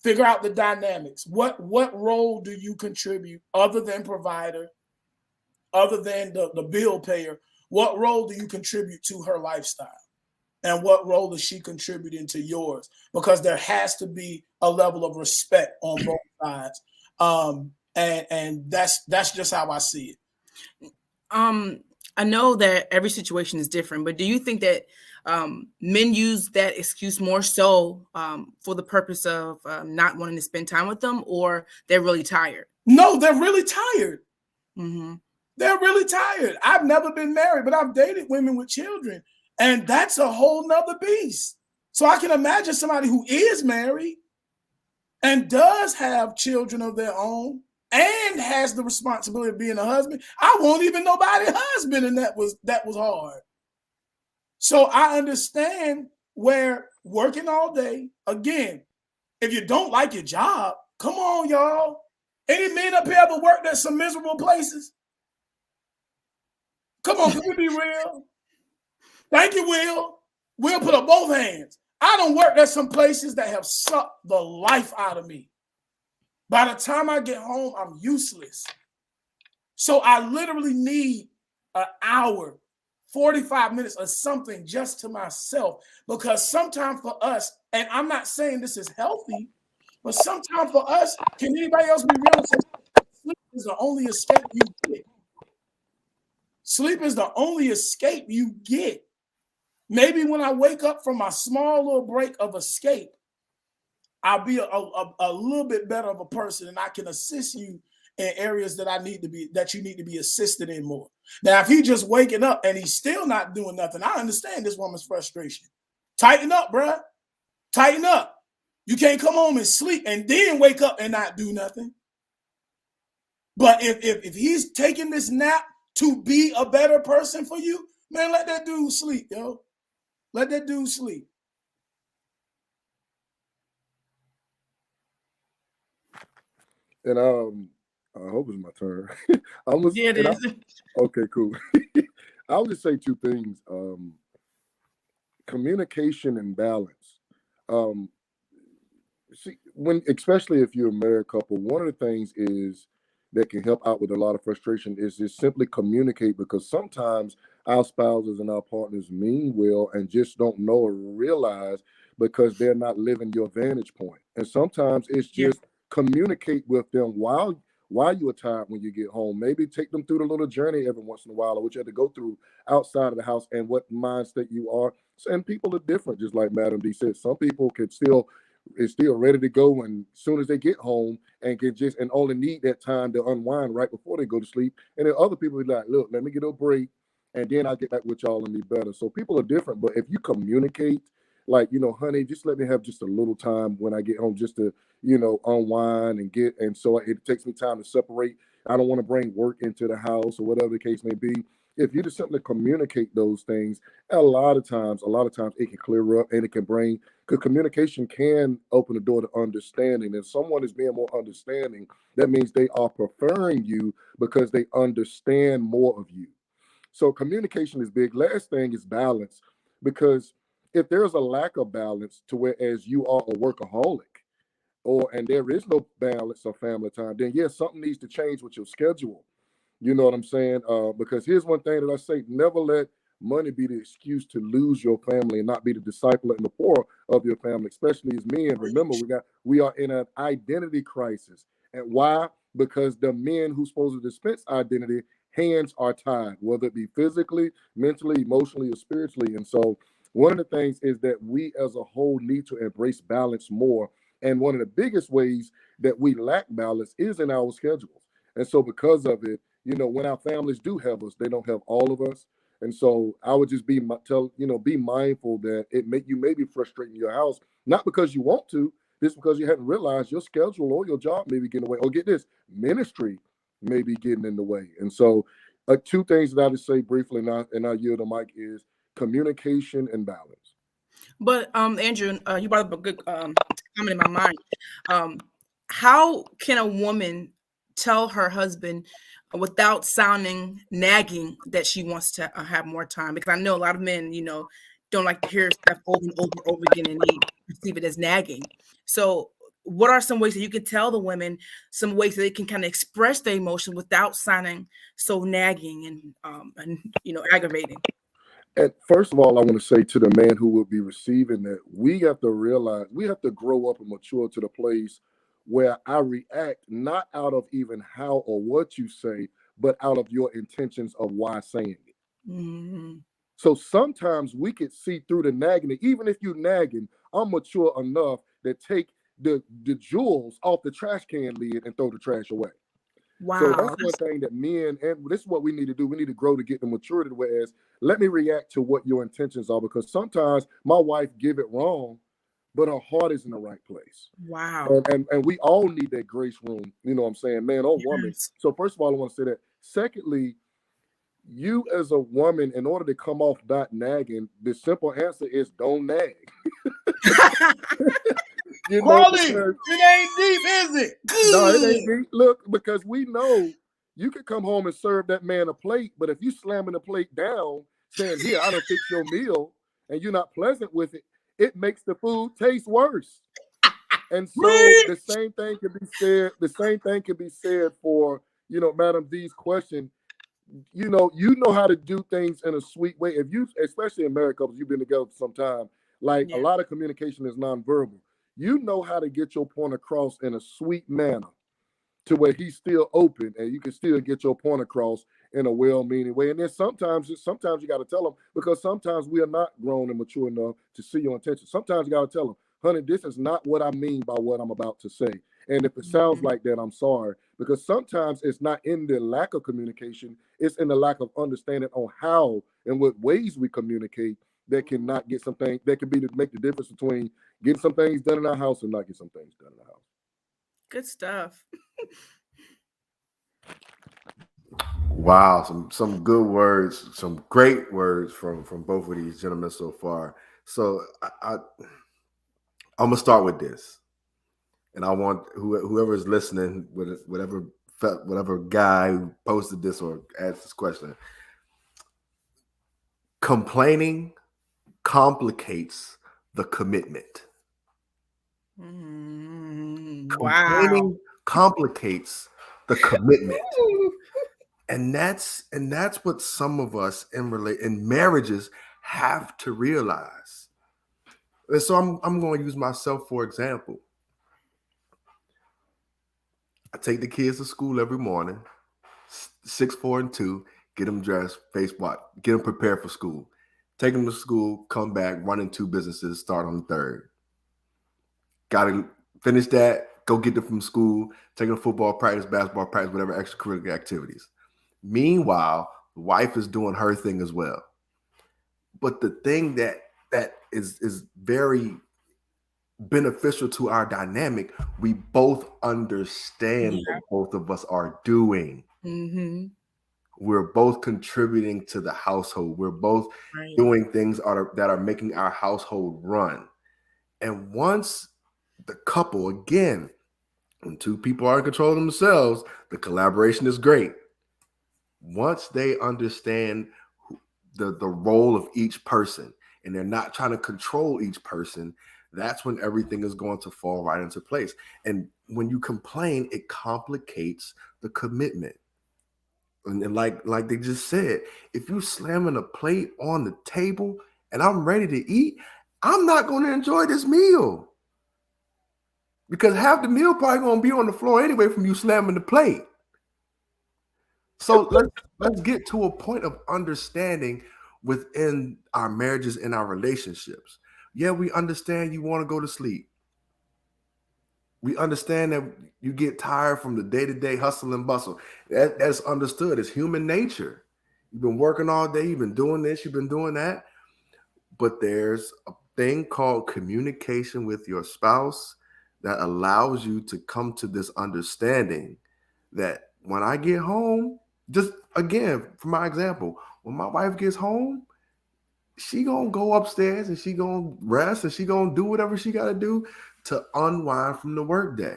Figure out the dynamics. What role do you contribute other than provider, other than the bill payer? What role do you contribute to her lifestyle? And what role is she contributing to yours? Because there has to be a level of respect on both sides. And that's just how I see it. I know that every situation is different, but do you think that men use that excuse more so for the purpose of not wanting to spend time with them, or they're really tired? No, they're really tired. Mm-hmm. They're really tired. I've never been married, but I've dated women with children, and that's a whole nother beast. So I can imagine somebody who is married and does have children of their own and has the responsibility of being a husband. I won't even know about a husband, and that was hard. So I understand where working all day, again, if you don't like your job, come on, y'all. Any men up here ever worked at some miserable places? Come on, can we be real? Thank you, Will. Will put up both hands. I don't work at some places that have sucked the life out of me. By the time I get home, I'm useless. So I literally need an hour, 45 minutes of something just to myself. Because sometimes for us, and I'm not saying this is healthy, but sometimes for us, can anybody else be real? Sleep is the only escape you get. Sleep is the only escape you get. Maybe when I wake up from my small little break of escape, I'll be a little bit better of a person, and I can assist you in areas that you need to be assisted in more. Now, if he's just waking up and he's still not doing nothing, I understand this woman's frustration. Tighten up, bruh. Tighten up. You can't come home and sleep and then wake up and not do nothing. But if he's taking this nap to be a better person for you, man, let that dude sleep, yo. Let that dude sleep. And I hope it's my turn. Yeah, it is. Okay, cool. I'll just say two things. Communication and balance. Um, See, when especially if you're a married couple, one of the things is that can help out with a lot of frustration is just simply communicate, because sometimes our spouses and our partners mean well and just don't know or realize because they're not living your vantage point. And sometimes it's Yeah. just communicate with them while you're tired when you get home. Maybe take them through the little journey every once in a while, or what you have to go through outside of the house and what mindset you are. And people are different, just like Madam D said. Some people can still is still ready to go, and as soon as they get home and can just and only need that time to unwind right before they go to sleep. And then other people be like, look, let me get a break and then I'll get back with y'all and be better. So people are different, but if you communicate, like, honey, just let me have just a little time when I get home just to, unwind and get, and so it takes me time to separate. I don't want to bring work into the house or whatever the case may be. If you just simply communicate those things, a lot of times it can clear up and it can bring, because communication can open the door to understanding. If someone is being more understanding, that means they are preferring you because they understand more of you. So communication is big. Last thing is balance, because if there's a lack of balance to whereas you are a workaholic, and there is no balance of family time, then yes, something needs to change with your schedule. You know what I'm saying? Because here's one thing that I say: never let money be the excuse to lose your family and not be the disciple and the poor of your family, especially as men. Remember, we are in an identity crisis. And why? Because the men who's supposed to dispense identity, hands are tied, whether it be physically, mentally, emotionally, or spiritually. And so one of the things is that we as a whole need to embrace balance more. And one of the biggest ways that we lack balance is in our schedules. And so because of it, when our families do have us, they don't have all of us. And so I would just be mindful that you may be frustrating your house, not because you want to, just because you hadn't realized your schedule or your job may be getting away, or get this, ministry may be getting in the way. And so two things that I would say briefly, and I yield the mic, is communication and balance. But Andrew, you brought up a good comment in my mind. How can a woman tell her husband without sounding nagging that she wants to have more time? Because I know a lot of men, don't like to hear stuff over and over and over again, and they perceive it as nagging. So, what are some ways that you can tell the women, some ways that they can kind of express their emotion without sounding so nagging and aggravating? And first of all, I want to say to the man who will be receiving that, we have to realize we have to grow up and mature to the place where I react not out of even how or what you say, but out of your intentions of why saying it. Mhm. So sometimes we could see through the nagging. Even if you nagging, I'm mature enough to take the jewels off the trash can lid and throw the trash away. So Wow. that's one thing that men, and this is what we need to do. We need to grow to get the maturity. Whereas, let me react to what your intentions are, because sometimes my wife give it wrong, but her heart is in the right place. Wow. And we all need that grace room. You know what I'm saying, man or woman. Yes. So first of all, I want to say that. Secondly, you as a woman, in order to come off not nagging, the simple answer is don't nag. Carly, Because it ain't deep, is it? no, it Good. ain't deep. Look, because we know you could come home and serve that man a plate, but if you slamming the plate down, saying, "Here, I don't fix your meal," and you're not pleasant with it, it makes the food taste worse. And so the Preach. same thing can be said. The same thing can be said for Madam D's question. You know how to do things in a sweet way. If you, especially in married couples, you've been together for some time. Like, a Yeah. lot of communication is nonverbal. You know how to get your point across in a sweet manner to where he's still open and you can still get your point across in a well-meaning way. And then sometimes you got to tell them, because sometimes we are not grown and mature enough to see your intention. Sometimes you got to tell them, honey, this is not what I mean by what I'm about to say. And if it sounds Mhm. like that, I'm sorry. Because sometimes it's not in the lack of communication, it's in the lack of understanding on how and what ways we communicate that cannot get something that can be to make the difference between getting some things done in our house and not get some things done in the house. Good stuff. Wow, some good words, some great words from both of these gentlemen so far. So I'm gonna start with this, and I want whoever is listening, with whatever whatever guy who posted this or asked this question. Complaining complicates the commitment. Wow. Complaining complicates the commitment. And that's what some of us in marriages have to realize. And so I'm going to use myself for example. I take the kids to school every morning, 6, 4, and 2, get them dressed, face wash, get them prepared for school. Take them to school, come back, running 2 businesses, start on the 3rd. Got to finish that, go get them from school, take them to football practice, basketball practice, whatever extracurricular activities. Meanwhile, the wife is doing her thing as well. But the thing that is very beneficial to our dynamic, we both understand what both of us are doing. We're both contributing to the household. We're both doing things that are making our household run. And once the couple, again, when 2 people are in control of themselves, the collaboration is great. Once they understand the role of each person and they're not trying to control each person, that's when everything is going to fall right into place. And when you complain, it complicates the commitment. And like they just said, if you slamming a plate on the table and I'm ready to eat, I'm not going to enjoy this meal. Because half the meal probably going to be on the floor anyway from you slamming the plate. So let's get to a point of understanding within our marriages and our relationships. Yeah, we understand you want to go to sleep. We understand that you get tired from the day-to-day hustle and bustle. That's understood. It's human nature. You've been working all day. You've been doing this. You've been doing that. But there's a thing called communication with your spouse that allows you to come to this understanding that when I get home, just again, for my example, when my wife gets home, she gonna go upstairs and she gonna rest and she gonna do whatever she gotta do to unwind from the workday.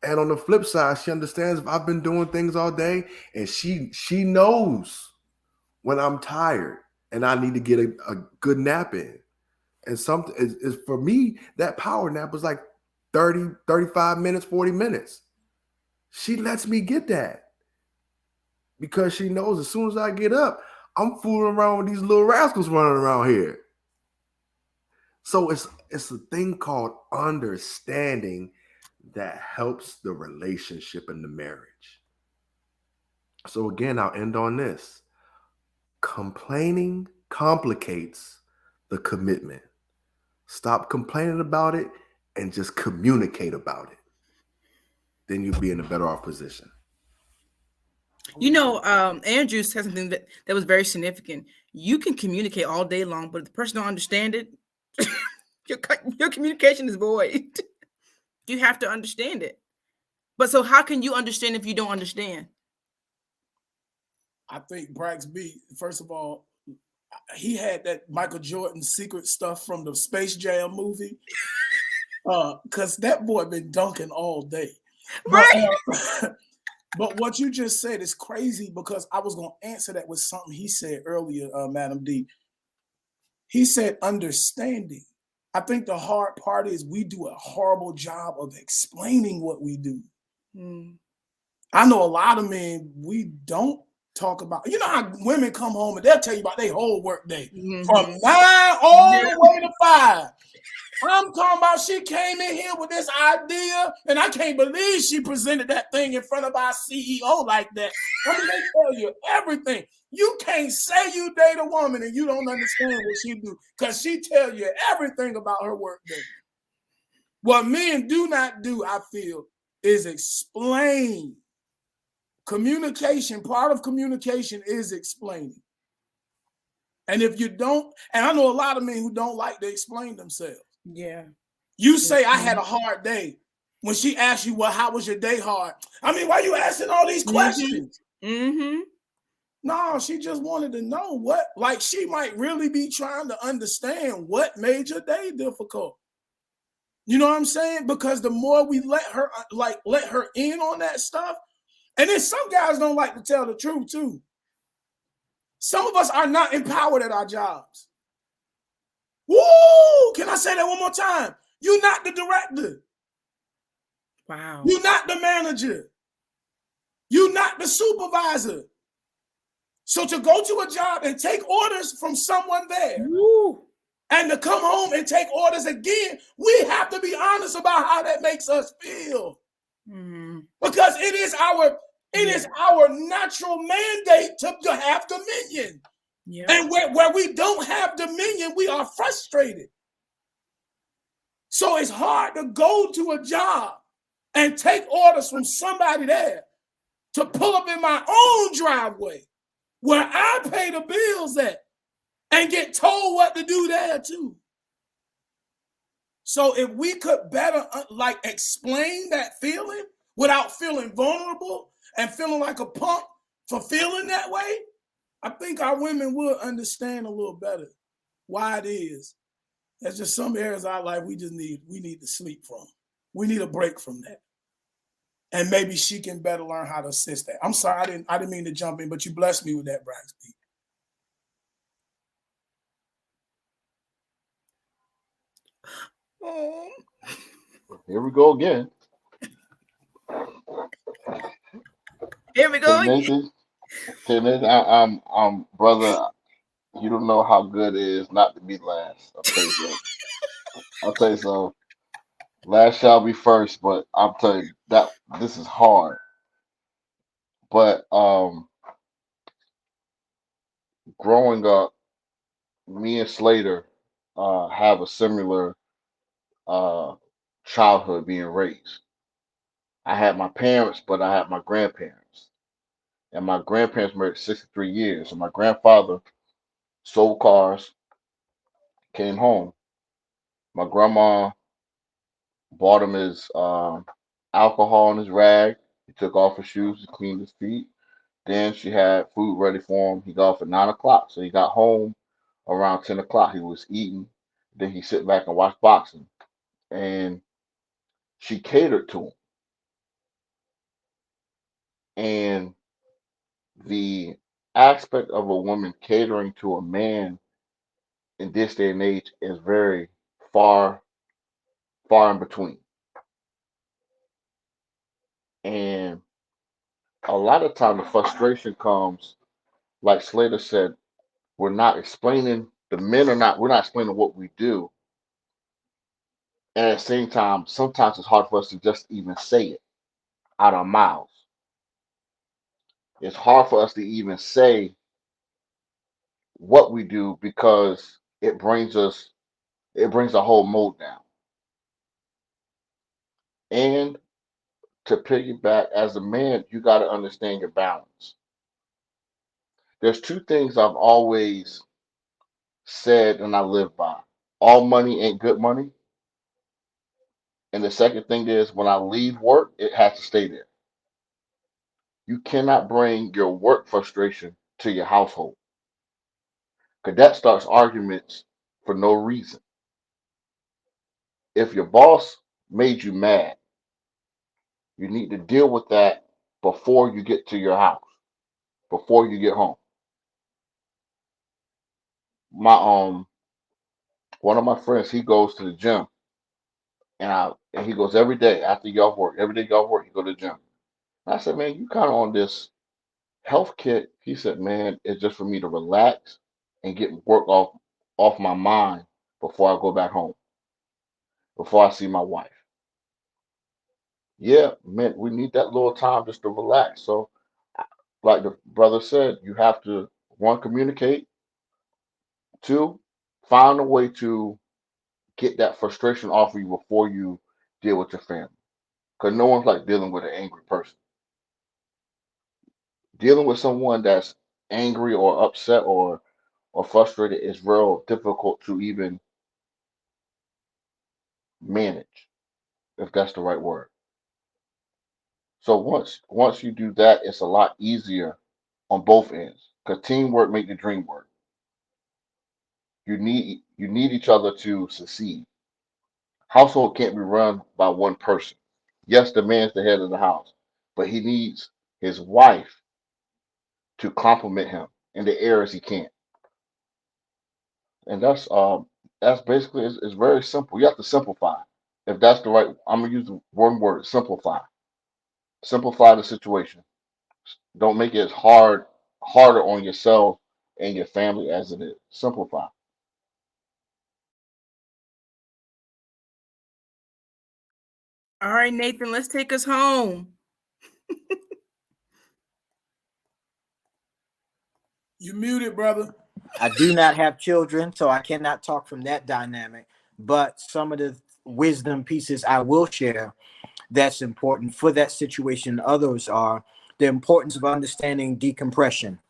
And on the flip side, she understands if I've been doing things all day, and she knows when I'm tired and I need to get a good nap in. And something is for me, that power nap was like 30, 35 minutes, 40 minutes. She lets me get that because she knows as soon as I get up, I'm fooling around with these little rascals running around here. So it's a thing called understanding that helps the relationship and the marriage. So again, I'll end on this. Complaining complicates the commitment. Stop complaining about it and just communicate about it. Then you'll be in a better off position. Andrew said something that was very significant. You can communicate all day long, but if the person don't understand it, your communication is void. You have to understand it. But so how can you understand if you don't understand? I think Brax B, first of all, he had that Michael Jordan secret stuff from the Space Jam movie. Because that boy been dunking all day. But what you just said is crazy because I was going to answer that with something he said earlier, Madam D. He said understanding. I think the hard part is we do a horrible job of explaining what we do. I know a lot of men, we don't talk about, you know how women come home and they'll tell you about their whole work day from 9 all the way to 5. I'm talking about she came in here with this idea, and I can't believe she presented that thing in front of our CEO like that. I mean, they tell you everything. You can't say you date a woman and you don't understand what she do because she tell you everything about her work day. What men do not do, I feel, is explain. Communication, part of communication is explaining. And if you don't, and I know a lot of men who don't like to explain themselves. Yeah. You say, I had a hard day. When she asks you, well, how was your day hard? I mean, why are you asking all these questions? No, she just wanted to know what, like she might really be trying to understand what made your day difficult. You know what I'm saying? Because the more we let her in on that stuff, And then some guys don't like to tell the truth too. Some of us are not empowered at our jobs. Woo! Can I say that one more time? You're not the director. Wow. You're not the manager. You're not the supervisor. So to go to a job and take orders from someone there, Woo. and to come home and take orders again, we have to be honest about how that makes us feel. Because it is our natural mandate to have dominion. Yeah. And where we don't have dominion, we are frustrated. So it's hard to go to a job and take orders from somebody there to pull up in my own driveway where I pay the bills at and get told what to do there too. So if we could better explain that feeling without feeling vulnerable and feeling like a punk for feeling that way, I think our women would understand a little better why it is. There's just some areas of our life we need to sleep from. We need a break from that. And maybe she can better learn how to assist that. I'm sorry, I didn't mean to jump in, but you blessed me with that, Braxton. Oh. Here we go again. Here we go again. I'm brother. You don't know how good it is not to be last. I'll tell you so. Last shall be first, but I'll tell you that this is hard. But growing up, me and Slater have a similar childhood being raised. I had my parents, but I had my grandparents. And my grandparents married 63 years. And my grandfather sold cars, came home. My grandma bought him his alcohol in his rag. He took off his shoes to clean his feet. Then she had food ready for him. He got off at 9 o'clock. So he got home around 10 o'clock. He was eating. Then he sit back and watch boxing. And she catered to him. And the aspect of a woman catering to a man in this day and age is very far, far in between. And a lot of time the frustration comes, like Slater said, we're not explaining, we're not explaining what we do. And at the same time, sometimes it's hard for us to just even say it out our mouths. It's hard for us to even say what we do because it brings the whole mood down. And to piggyback, as a man, you got to understand your balance. There's two things I've always said and I live by. All money ain't good money. And the second thing is when I leave work, it has to stay there. You cannot bring your work frustration to your household. Because that starts arguments for no reason. If your boss made you mad, you need to deal with that before you get to your house, before you get home. My one of my friends, he goes to the gym and he goes every day after y'all work. Every day y'all work, he go to the gym. And I said, man, you kind of on this health kit. He said, man, it's just for me to relax and get work off my mind before I go back home, before I see my wife. Yeah, man, we need that little time just to relax. So, like the brother said, you have to one, communicate, two, find a way to get that frustration off of you before you deal with your family. Because no one's like dealing with an angry person. Dealing with someone that's angry or upset or frustrated is real difficult to even manage, if that's the right word. So once you do that, it's a lot easier on both ends. Because teamwork make the dream work. You need each other to succeed. Household can't be run by one person. Yes, the man's the head of the house, but he needs his wife to compliment him in the areas he can. And that's basically it's very simple. You have to simplify. If that's the right, I'm gonna use one word: simplify. Simplify the situation. Don't make it harder on yourself and your family as it is. Simplify. All right, Nathan, let's take us home. You muted, brother. I do not have children, so I cannot talk from that dynamic. But some of the wisdom pieces I will share that's important for that situation. Others are the importance of understanding decompression.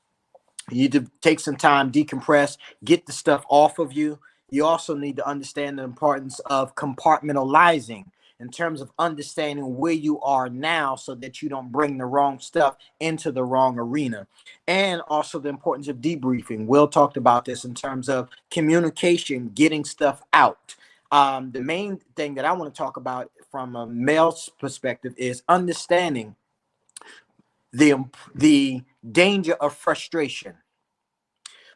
You need to take some time, decompress, get the stuff off of you. You also need to understand the importance of compartmentalizing in terms of understanding where you are now so that you don't bring the wrong stuff into the wrong arena. And also the importance of debriefing. Will talked about this in terms of communication, getting stuff out. The main thing that I want to talk about from a male's perspective is understanding the danger of frustration.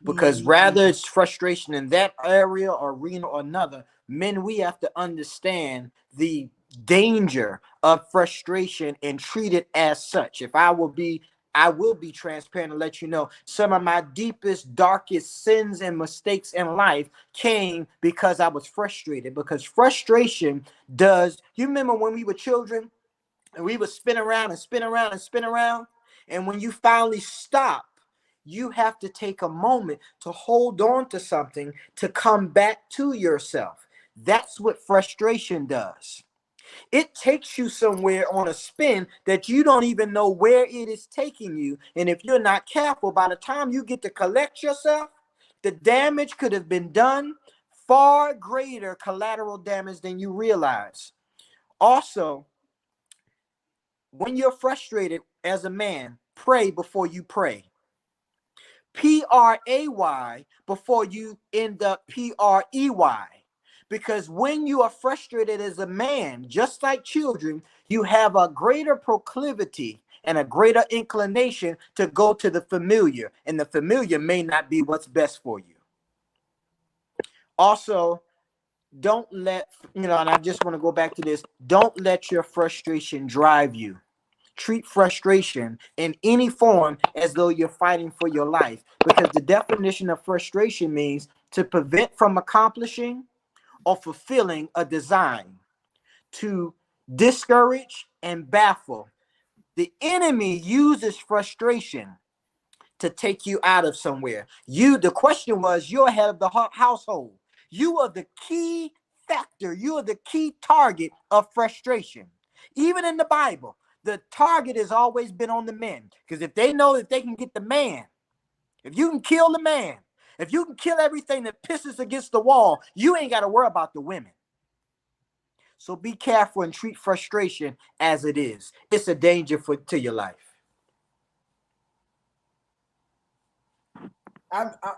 Because rather it's frustration in that area or arena or another, men, we have to understand the danger of frustration and treat it as such. I will be transparent and let you know some of my deepest, darkest sins and mistakes in life came because I was frustrated. Because frustration does, you remember when we were children and we would spin around and spin around and spin around, and when you finally stop, you have to take a moment to hold on to something to come back to yourself. That's what frustration does. It takes you somewhere on a spin that you don't even know where it is taking you. And if you're not careful, by the time you get to collect yourself, the damage could have been done, far greater collateral damage than you realize. Also, when you're frustrated as a man, pray before you pray. Pray before you end up prey. Because when you are frustrated as a man, just like children, you have a greater proclivity and a greater inclination to go to the familiar. And the familiar may not be what's best for you. Also, don't let, and I just want to go back to this, don't let your frustration drive you. Treat frustration in any form as though you're fighting for your life, because the definition of frustration means to prevent from accomplishing or fulfilling a design, to discourage and baffle. The enemy uses frustration to take you out of somewhere. The question was, you're head of the household. You are the key factor. You are the key target of frustration. Even in the Bible, the target has always been on the men, because if they know that they can get the man, if you can kill the man, if you can kill everything that pisses against the wall, you ain't got to worry about the women. So be careful and treat frustration as it is. It's a danger to your life.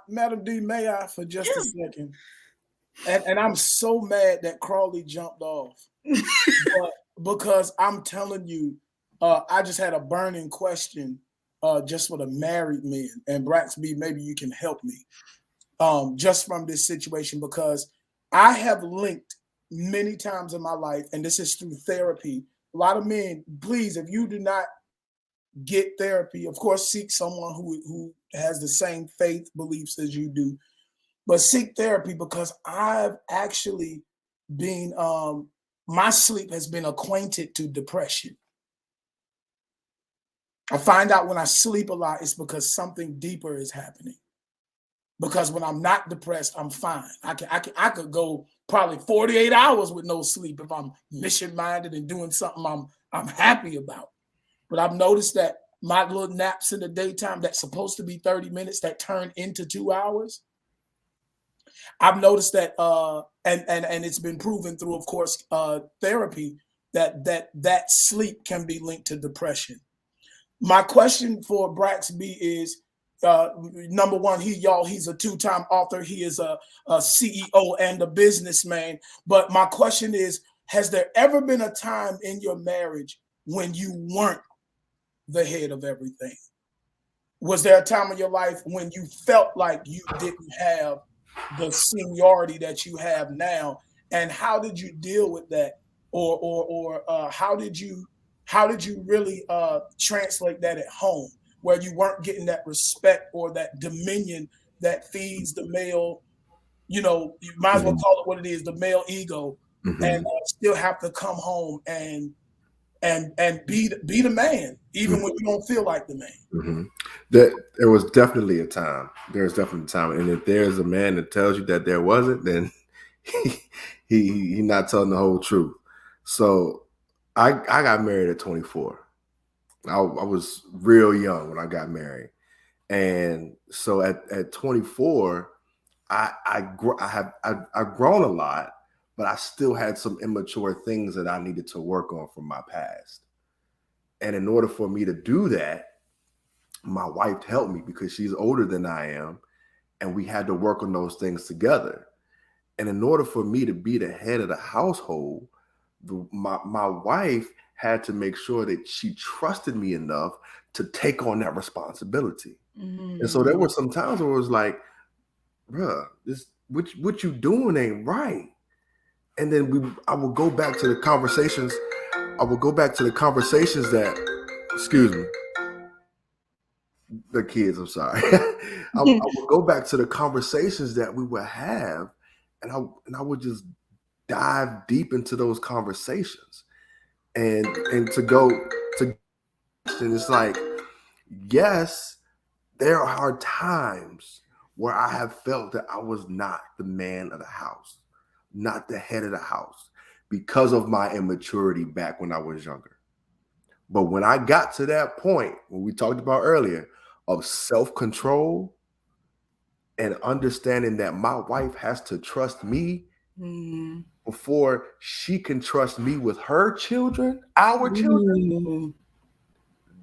Madam D, may I for just a second? And I'm so mad that Crawley jumped off. But because I'm telling you, I just had a burning question just for the married men. And Braxby, maybe you can help me just from this situation, because I have linked many times in my life, and this is through therapy. A lot of men, please, if you do not get therapy, of course, seek someone who has the same faith beliefs as you do, but seek therapy, because I've actually been, my sleep has been acquainted to depression. I find out when I sleep a lot, it's because something deeper is happening. Because when I'm not depressed, I'm fine. I could go probably 48 hours with no sleep if I'm mission-minded and doing something I'm happy about. But I've noticed that my little naps in the daytime that's supposed to be 30 minutes that turn into 2 hours. I've noticed that, and it's been proven through, of course, therapy, that sleep can be linked to depression. My question for Braxby is, number one, he's a two-time author. He is a CEO and a businessman. But my question is, has there ever been a time in your marriage when you weren't the head of everything? Was there a time in your life when you felt like you didn't have the seniority that you have now? And how did you deal with that? Or how did you really translate that at home, where you weren't getting that respect or that dominion that feeds the male, you might as well call it what it is, the male ego, and still have to come home and be the man, even when you don't feel like the man. There was definitely a time. There's definitely a time, and if there's a man that tells you that there wasn't, then he not telling the whole truth. So I got married at 24. I was real young when I got married, and so at 24, I've grown a lot, but I still had some immature things that I needed to work on from my past. And in order for me to do that, my wife helped me because she's older than I am, and we had to work on those things together. And in order for me to be the head of the household, my wife had to make sure that she trusted me enough to take on that responsibility. And so there were some times where it was like, bruh, what you doing ain't right. And then I would go back to the conversations. Excuse me, the kids, I'm sorry. I would go back to the conversations that we would have, and I would just dive deep into those conversations, and and it's like, yes, there are times where I have felt that I was not the man of the house, not the head of the house, because of my immaturity back when I was younger. But when I got to that point, when we talked about earlier, of self-control and understanding that my wife has to trust me before she can trust me with her children, our children,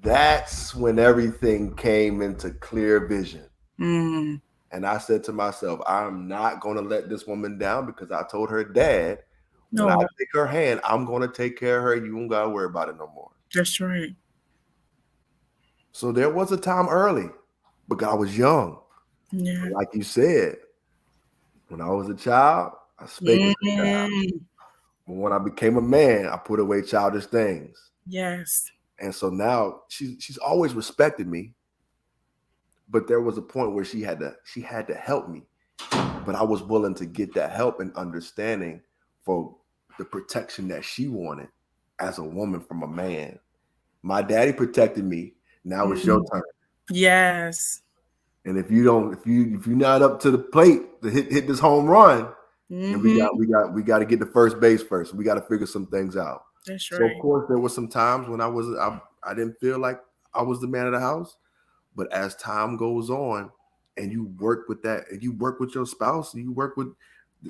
that's when everything came into clear vision. And I said to myself, I'm not going to let this woman down, because I told her dad, when I take her hand, I'm going to take care of her. You don't got to worry about it no more. That's right. So there was a time early, but I was young. Yeah. Like you said, when I was a child, I spake as a child. But when I became a man, I put away childish things. Yes. And so now she's always respected me. But there was a point where she had to help me. But I was willing to get that help and understanding for the protection that she wanted as a woman from a man. My daddy protected me. Now it's your turn. Yes. And if you're not up to the plate to hit this home run, then we got to get to first base first. We got to figure some things out. That's right. So of course there were some times when I didn't feel like I was the man of the house. But as time goes on, and you work with that, and you work with your spouse, and you work with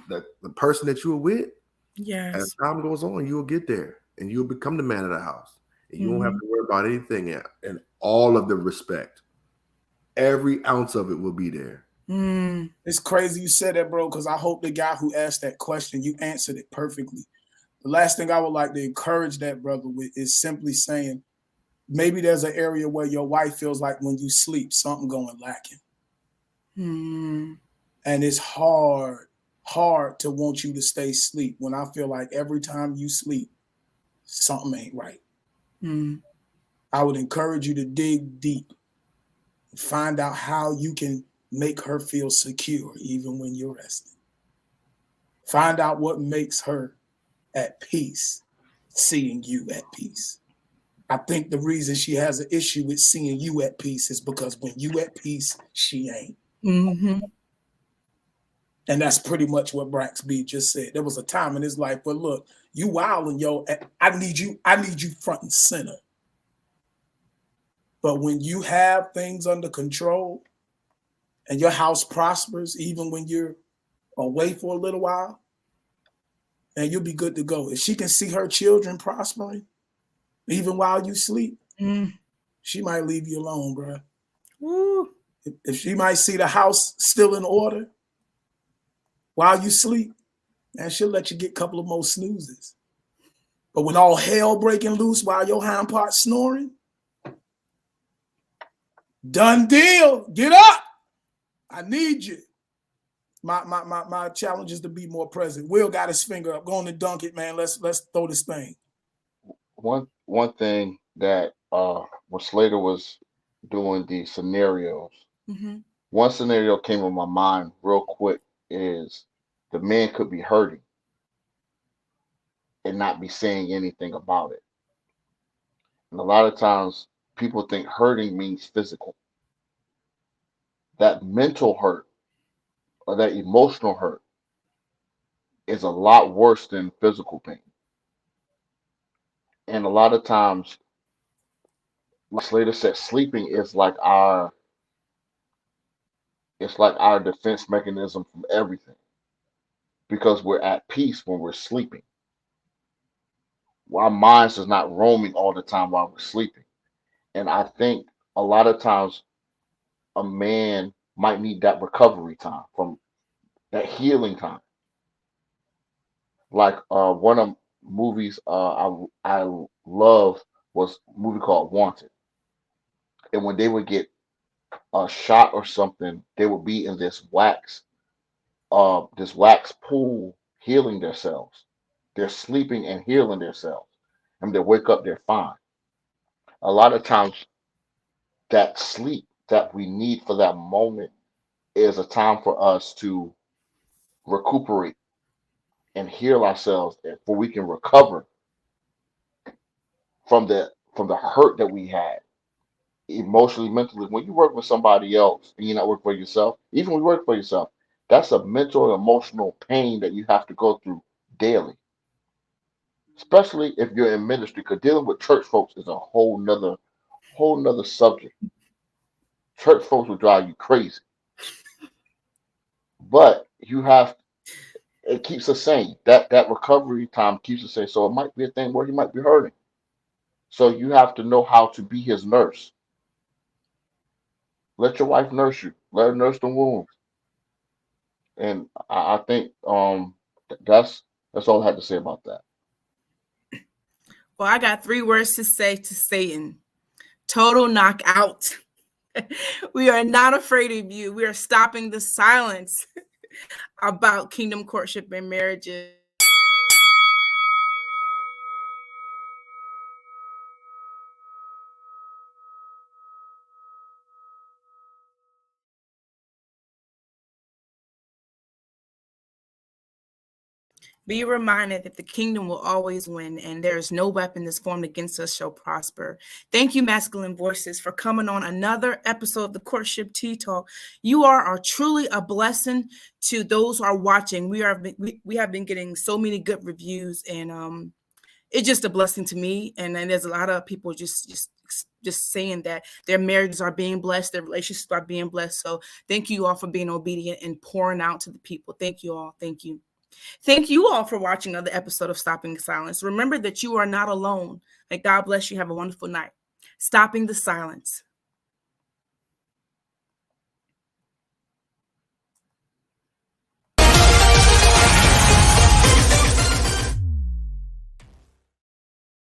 the person that you were with, yes, as time goes on, you'll get there, and you'll become the man of the house, and you won't have to worry about anything, and all of the respect, every ounce of it will be there. It's crazy you said that, bro, because I hope the guy who asked that question, you answered it perfectly. The last thing I would like to encourage that brother with is simply saying, maybe there's an area where your wife feels like when you sleep, something going lacking. And it's hard to want you to stay asleep when I feel like every time you sleep, something ain't right. I would encourage you to dig deep, find out how you can make her feel secure even when you're resting. Find out what makes her at peace, seeing you at peace. I think the reason she has an issue with seeing you at peace is because when you at peace, she ain't. And that's pretty much what Brax B just said. There was a time in his life where, look, you wilding, yo, I need you front and center. But when you have things under control and your house prospers, even when you're away for a little while, and you'll be good to go. If she can see her children prospering, even while you sleep, she might leave you alone, bro. If she might see the house still in order while you sleep, and she'll let you get a couple of more snoozes. But when all hell breaking loose while your hind part's snoring, Done deal. Get up. I need you. My challenge is to be more present. Will got his finger up. Go on and dunk it, man. Let's throw this thing. One thing that when Slater was doing the scenarios, Mm-hmm. one scenario came in my mind real quick is the man could be hurting and not be saying anything about it. And a lot of times people think hurting means physical. That mental hurt or that emotional hurt is a lot worse than physical pain. And a lot of times, like Slater said, sleeping is like our defense mechanism from everything because we're at peace when we're sleeping. Our minds is not roaming all the time while we're sleeping. And I think a lot of times a man might need that recovery time from that healing time. Like one of the movies I love was a movie called Wanted. And when they would get a shot or something, they would be in this wax pool healing themselves. They're sleeping and healing themselves. And they wake up, they're fine. A lot of times that sleep that we need for that moment is a time for us to recuperate and heal ourselves and for we can recover from the hurt that we had emotionally, mentally. When you work with somebody else and you're not working for yourself, even when you work for yourself, that's a mental and emotional pain that you have to go through daily. Especially if you're in ministry, because dealing with church folks is a whole nother subject. Church folks will drive you crazy. But it keeps us sane. That recovery time keeps us sane. So it might be a thing where he might be hurting. So you have to know how to be his nurse. Let your wife nurse you. Let her nurse the wounds. And I think that's all I had to say about that. Well, I got 3 words to say to Satan: total knockout. We are not afraid of you. We are stopping the silence about kingdom courtship and marriages. Be reminded that the kingdom will always win, and there is no weapon that's formed against us shall prosper. Thank you, Masculine Voices, for coming on another episode of the Courtship Tea Talk. You are truly a blessing to those who are watching. We have been getting so many good reviews, and it's just a blessing to me. And then there's a lot of people just saying that their marriages are being blessed, their relationships are being blessed. So thank you all for being obedient and pouring out to the people. Thank you all. Thank you. Thank you all for watching another episode of Stopping the Silence. Remember that you are not alone. May God bless you. Have a wonderful night. Stopping the Silence.